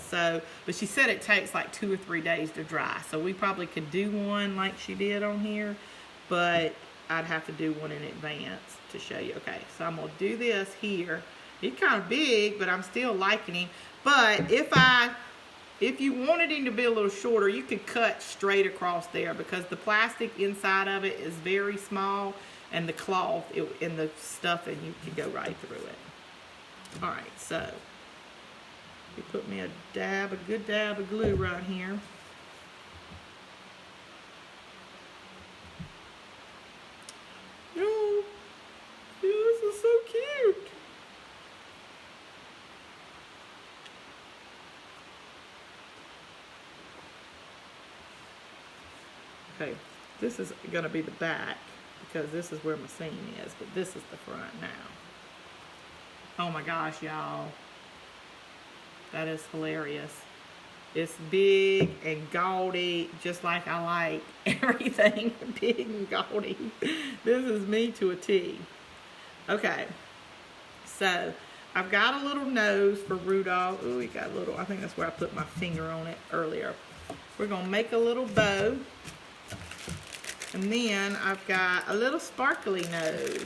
So, but she said it takes like 2 or 3 days to dry. So we probably could do one like she did on here, but I'd have to do one in advance to show you. Okay, so I'm gonna do this here. He's kind of big, but I'm still liking him. But if you wanted him to be a little shorter, you could cut straight across there because the plastic inside of it is very small, and the cloth and the stuffing, you could go right through it. All right, so you put me a good dab of glue right here. Oh, this is so cute. Okay, this is gonna be the back because this is where my seam is, but this is the front now. Oh my gosh, y'all. That is hilarious. It's big and gaudy, just like I like everything big and gaudy. This is me to a T. Okay, so I've got a little nose for Rudolph. Ooh, he got a little, I think that's where I put my finger on it earlier. We're gonna make a little bow. And then I've got a little sparkly nose.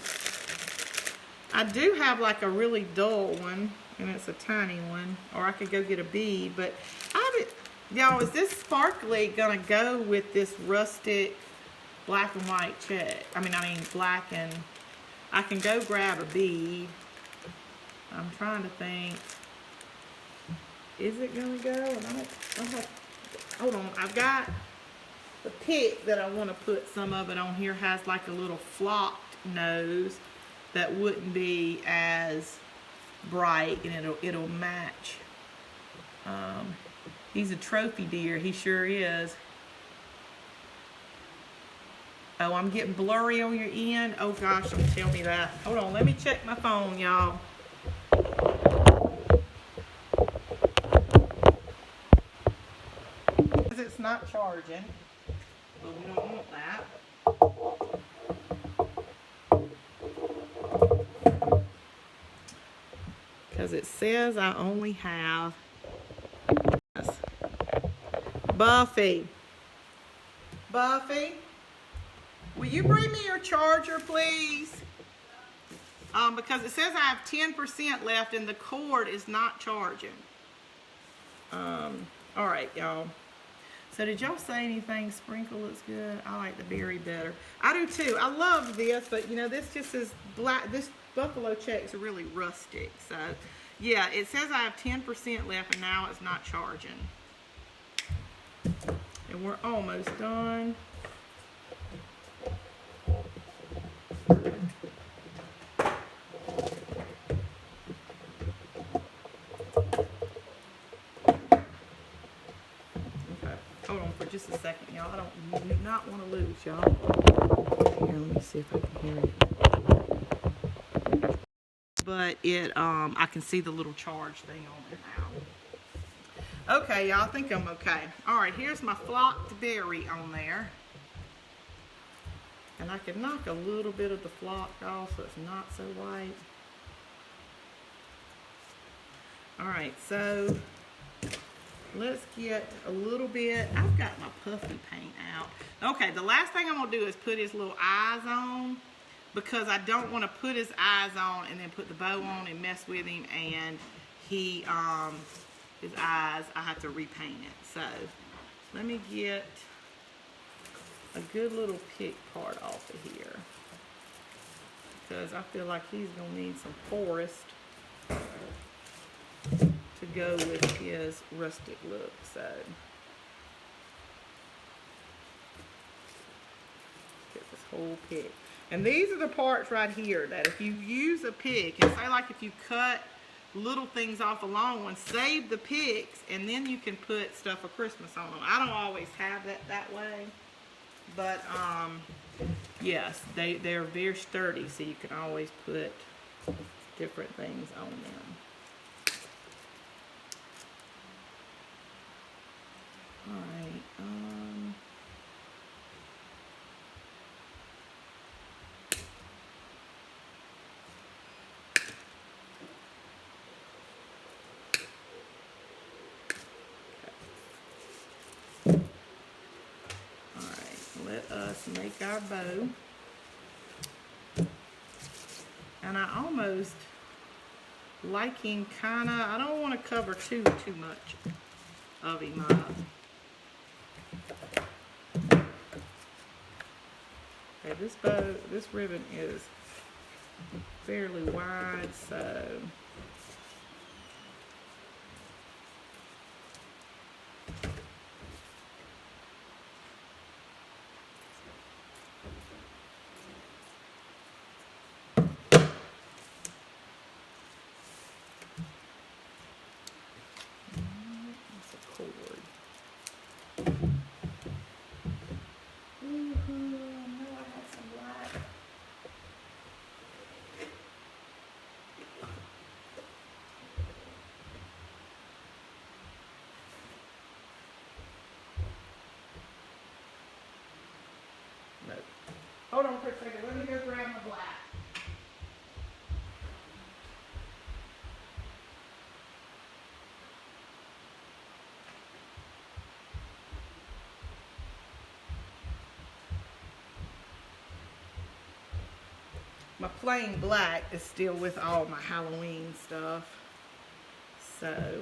I do have like a really dull one, and it's a tiny one, or I could go get a bead, but y'all, is this sparkly gonna go with this rustic black and white check? I mean black, and I can go grab a bead. I'm trying to think, is it gonna go? And hold on, I've got the pick that I want to put some of it on here, has like a little flocked nose that wouldn't be as bright, and it'll match. He's a trophy deer, he sure is. Oh, I'm getting blurry on your end. Oh gosh, don't tell me that. Hold on, let me check my phone, y'all. It's not charging, but we don't want that. Because it says I only have Buffy, will you bring me your charger, please? Because it says I have 10% left and the cord is not charging. All right, y'all. So did y'all say anything? Sprinkle looks good. I like the berry better. I do too. I love this, but you know, this just is black. This buffalo checks are really rustic. So yeah, it says I have 10% left and now it's not charging. And we're almost done. Hold on for just a second, y'all. I do not want to lose, y'all. Here, let me see if I can hear it. But I can see the little charge thing on it now. Okay, y'all, I think I'm okay. All right, here's my flocked berry on there. And I can knock a little bit of the flock off so it's not so white. All right, so let's get a little bit. I've got my puffy paint out. Okay, the last thing I'm gonna do is put his little eyes on, because I don't want to put his eyes on and then put the bow on and mess with him, and he his eyes, I have to repaint it. So let me get a good little pick part off of here, because I feel like he's gonna need some forest to go with his rustic look. So get this whole pick. And these are the parts right here that if you use a pick, and say like if you cut little things off the long ones, save the picks, and then you can put stuff for Christmas on them. I don't always have that way, but yes, they're very sturdy, so you can always put different things on them. All right. Let us make our bow. And I almost like him kind of, I don't want to cover too much of him up. Okay, this ribbon is fairly wide, so hold on for a second. Let me go grab my black. My plain black is still with all my Halloween stuff. So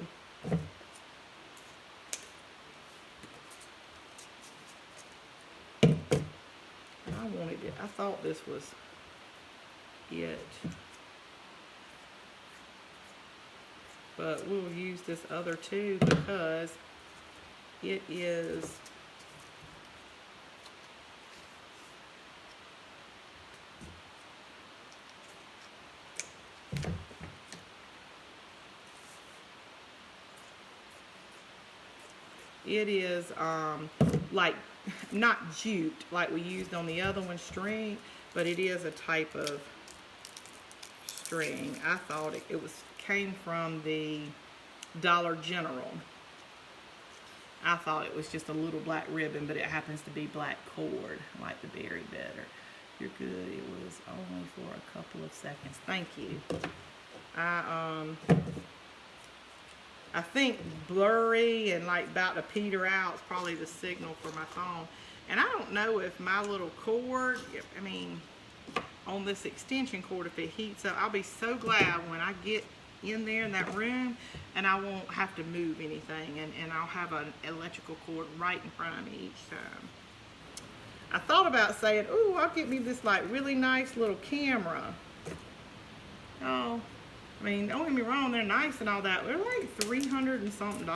I thought this was it, but we'll use this other too because it is like not jute like we used on the other one string, but it is a type of string. I thought it came from the Dollar General. I thought it was just a little black ribbon, but it happens to be black cord. I like the berry better. You're good. It was only for a couple of seconds. Thank you. I think blurry and like about to peter out is probably the signal for my phone. And I don't know if my little cord, I mean, on this extension cord, if it heats up, I'll be so glad when I get in there in that room and I won't have to move anything, and I'll have an electrical cord right in front of me each time. I thought about saying, ooh, I'll get me this like really nice little camera. Oh, I mean, don't get me wrong, they're nice and all that. They're like $300 and something.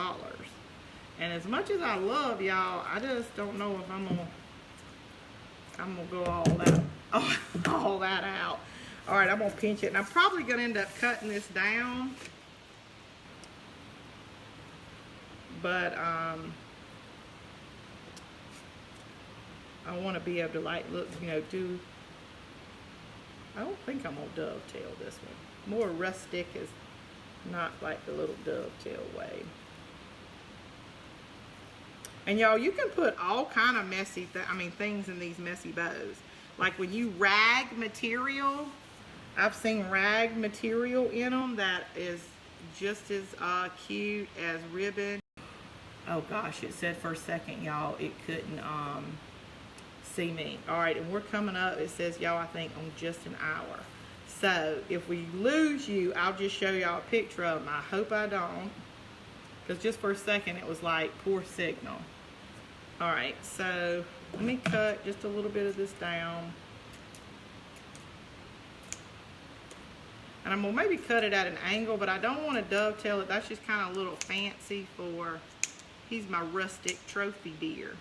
And as much as I love y'all, I just don't know if I'm gonna go all that out. All right, I'm gonna pinch it, and I'm probably gonna end up cutting this down. But I want to be able to like look, you know, I don't think I'm gonna dovetail this one. More rustic is not like the little dovetail way. And y'all, you can put all kind of things in these messy bows. Like when you rag material, I've seen rag material in them that is just as cute as ribbon. Oh gosh, it said for a second, y'all, it couldn't see me. All right, and we're coming up, it says, y'all, I think on just an hour. So if we lose you, I'll just show y'all a picture of them. I hope I don't, because just for a second it was like poor signal. All right, so let me cut just a little bit of this down. And I'm gonna maybe cut it at an angle, but I don't want to dovetail it. That's just kind of a little fancy for, he's my rustic trophy deer.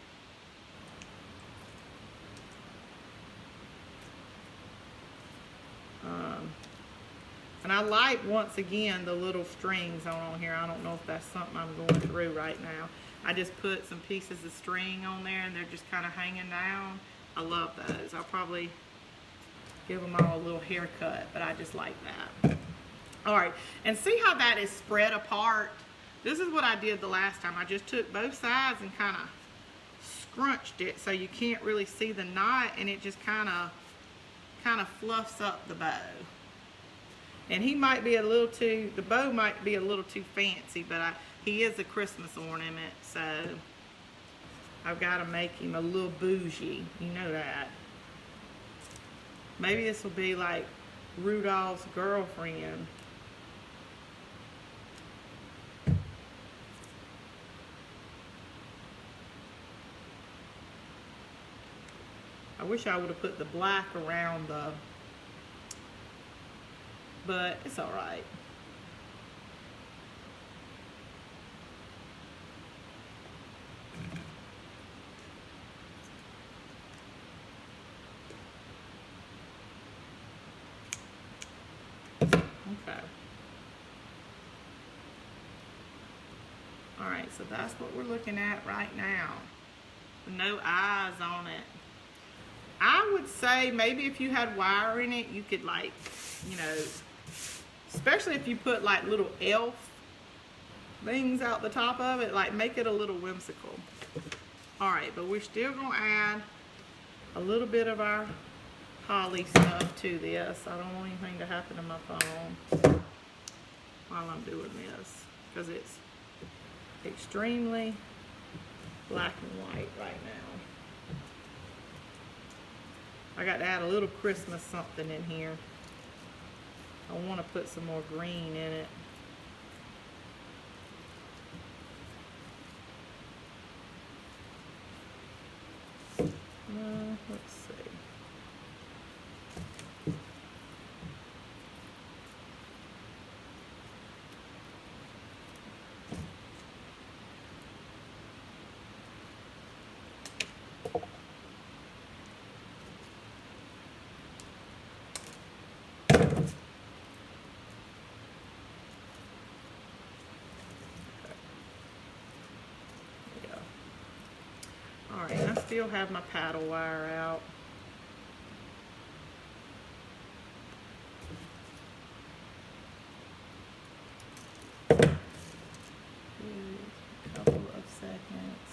And I like, once again, the little strings on here. I don't know if that's something I'm going through right now. I just put some pieces of string on there and they're just kind of hanging down. I love those. I'll probably give them all a little haircut, but I just like that. All right, and see how that is spread apart? This is what I did the last time. I just took both sides and kind of scrunched it so you can't really see the knot, and it just kind of fluffs up the bow. And he might be a little too, the bow might be a little too fancy, but he is a Christmas ornament, so I've got to make him a little bougie. You know that. Maybe this will be like Rudolph's girlfriend. I wish I would have put the black around the, but it's all right. Okay. All right, so that's what we're looking at right now. No eyes on it. I would say maybe if you had wire in it, you could, like, you know, especially if you put like little elf things out the top of it, like make it a little whimsical. All right, but we're still gonna add a little bit of our holly stuff to this. I don't want anything to happen to my phone while I'm doing this, because it's extremely black and white right now. I got to add a little Christmas something in here. I want to put some more green in it. Let's see. Alright, I still have my paddle wire out. A couple of seconds.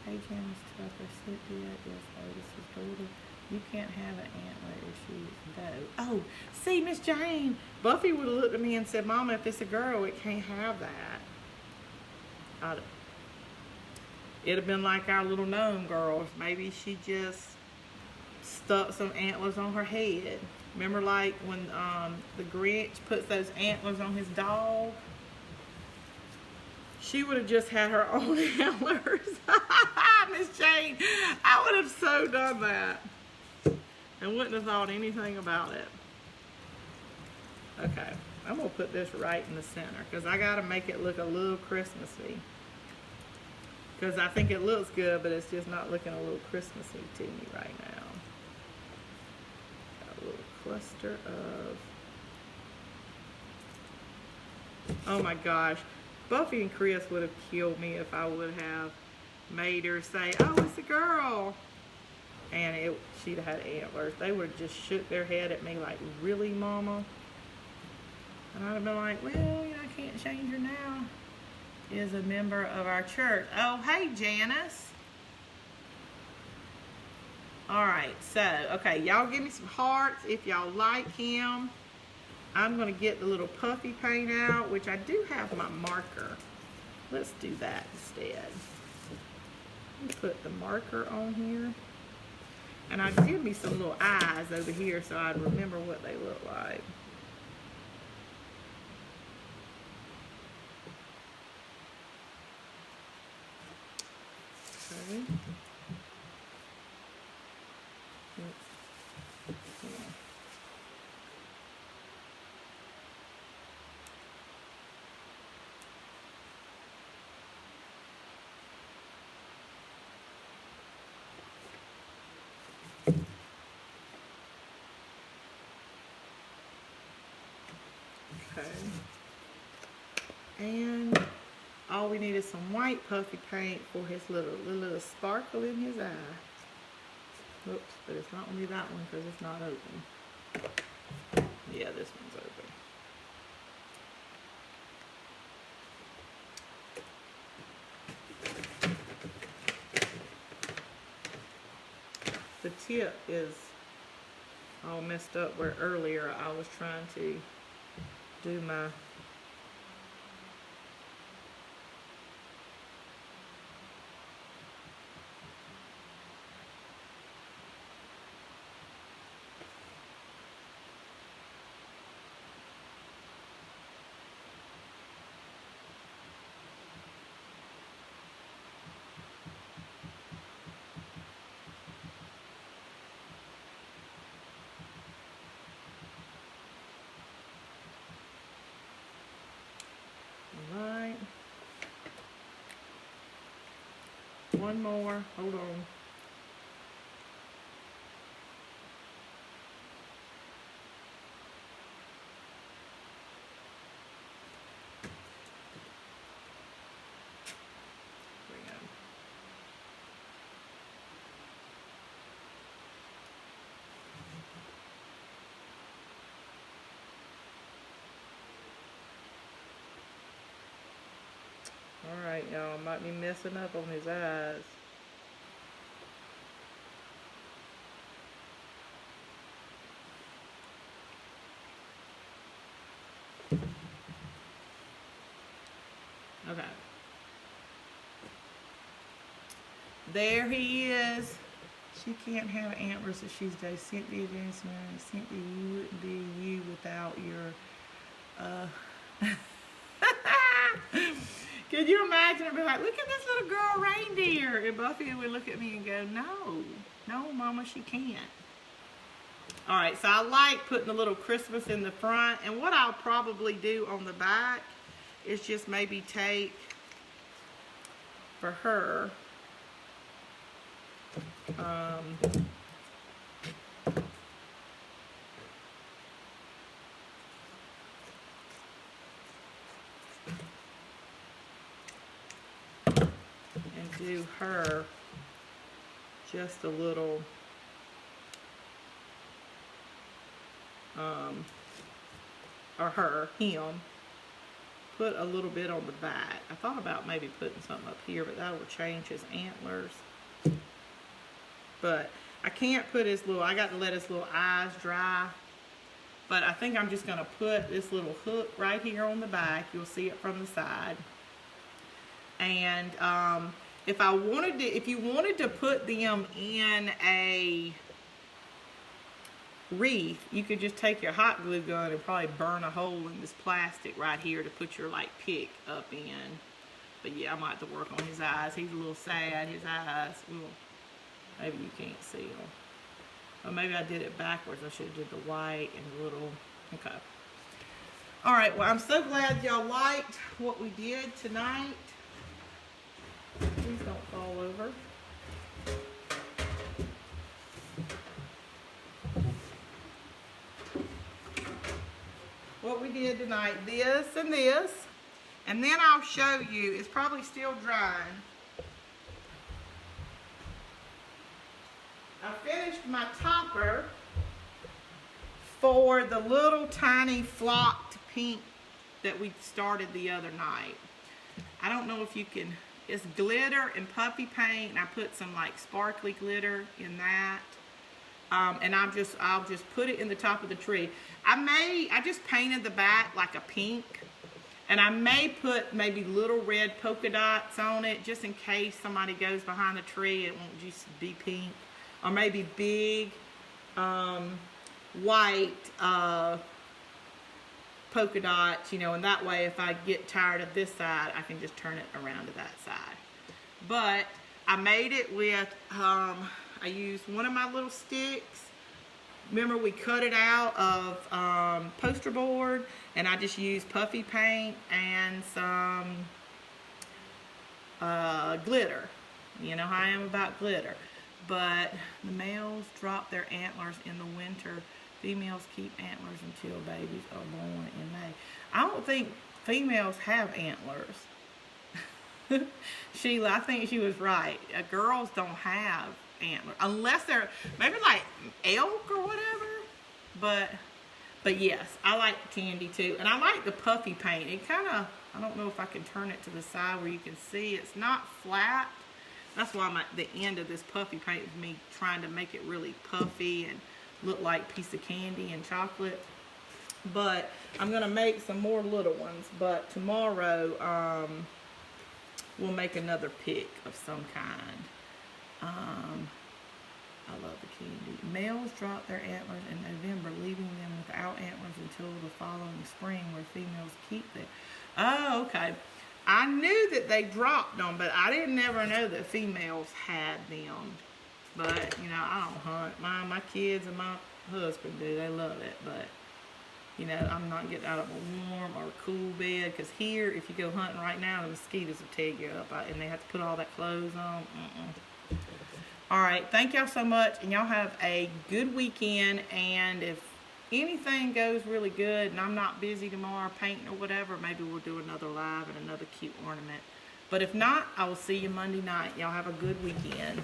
Hey, James Tucker, Cynthia is Otis's daughter. You can't have an antler if she's doe. Oh, see, Miss Jane, Buffy would have looked at me and said, Mama, if it's a girl, it can't have that. It'd have been like our little gnome girl. Maybe she just stuck some antlers on her head. Remember, like when the Grinch puts those antlers on his dog? She would have just had her own antlers. Miss Jane, I would have so done that and wouldn't have thought anything about it. Okay, I'm gonna put this right in the center because I gotta make it look a little Christmassy. Because I think it looks good, but it's just not looking a little Christmassy to me right now. Got a little cluster of... Oh my gosh. Buffy and Chris would have killed me if I would have made her say, oh, it's a girl. And she'd have had antlers. They would have just shook their head at me like, really, Mama? And I'd have been like, well, you know, I can't change her now. Is a member of our church. Oh, hey, Janice. All right, so, okay, y'all give me some hearts if y'all like him. I'm going to get the little puffy paint out, which I do have my marker. Let's do that instead. Let me put the marker on here. And I'd give me some little eyes over here so I'd remember what they look like. Okay. Okay. And all we need is some white puffy paint for his little sparkle in his eye. Oops, but it's not only that one because it's not open. Yeah, this one's open. The tip is all messed up where earlier I was trying to do my right. One more. Hold on. Alright, y'all, I might be messing up on his eyes. Okay. There he is. She can't have antlers if she's day. Cynthia Jameson. Cynthia, you wouldn't be you without your Can you imagine her be like, look at this little girl reindeer? And Buffy would look at me and go, no, Mama, she can't. All right, so I like putting a little Christmas in the front. And what I'll probably do on the back is just maybe take for her and do her just a little or him, put a little bit on the back. I thought about maybe putting something up here, but that will change his antlers. But I can't put his little, I got to let his little eyes dry. But I think I'm just going to put this little hook right here on the back. You'll see it from the side. And if you wanted to put them in a wreath, you could just take your hot glue gun and probably burn a hole in this plastic right here to put your like pick up in. But yeah, I might have to work on his eyes. He's a little sad. His eyes, well, maybe you can't see them. Or maybe I did it backwards. I should have did the white and the little, okay. All right, well, I'm so glad y'all liked what we did tonight. Please don't fall over. What we did tonight, this and this, and then I'll show you, it's probably still drying. I finished my topper for the little tiny flocked pink that we started the other night. I don't know if you can, it's glitter and puffy paint, and I put some like sparkly glitter in that. And I'll just put it in the top of the tree. I just painted the back like a pink, and I may put maybe little red polka dots on it just in case somebody goes behind the tree. It won't just be pink, or maybe big white polka dots, you know, and that way if I get tired of this side, I can just turn it around to that side. But I made it with, I used one of my little sticks. Remember, we cut it out of poster board, and I just used puffy paint and some glitter. You know how I am about glitter. But the males drop their antlers in the winter. Females keep antlers until babies are born in May. I don't think females have antlers. Sheila, I think she was right. Girls don't have antlers unless they're maybe like elk or whatever. But yes, I like candy too, and I like the puffy paint. It kind of, I don't know if I can turn it to the side where you can see it's not flat. That's why I'm at the end of this puffy paint is me trying to make it really puffy and look like a piece of candy and chocolate. But I'm gonna make some more little ones. But tomorrow we'll make another pick of some kind. I love the candy. Males drop their antlers in November, leaving them without antlers until the following spring, where females keep them. Oh, okay. I knew that they dropped them, but I didn't ever know that females had them. But, you know, I don't hunt. My kids and my husband do. They love it. But, you know, I'm not getting out of a warm or cool bed. Because here, if you go hunting right now, the mosquitoes will tear you up. And they have to put all that clothes on. All right. Thank y'all so much. And y'all have a good weekend. And if anything goes really good and I'm not busy tomorrow painting or whatever, maybe we'll do another live and another cute ornament. But if not, I will see you Monday night. Y'all have a good weekend.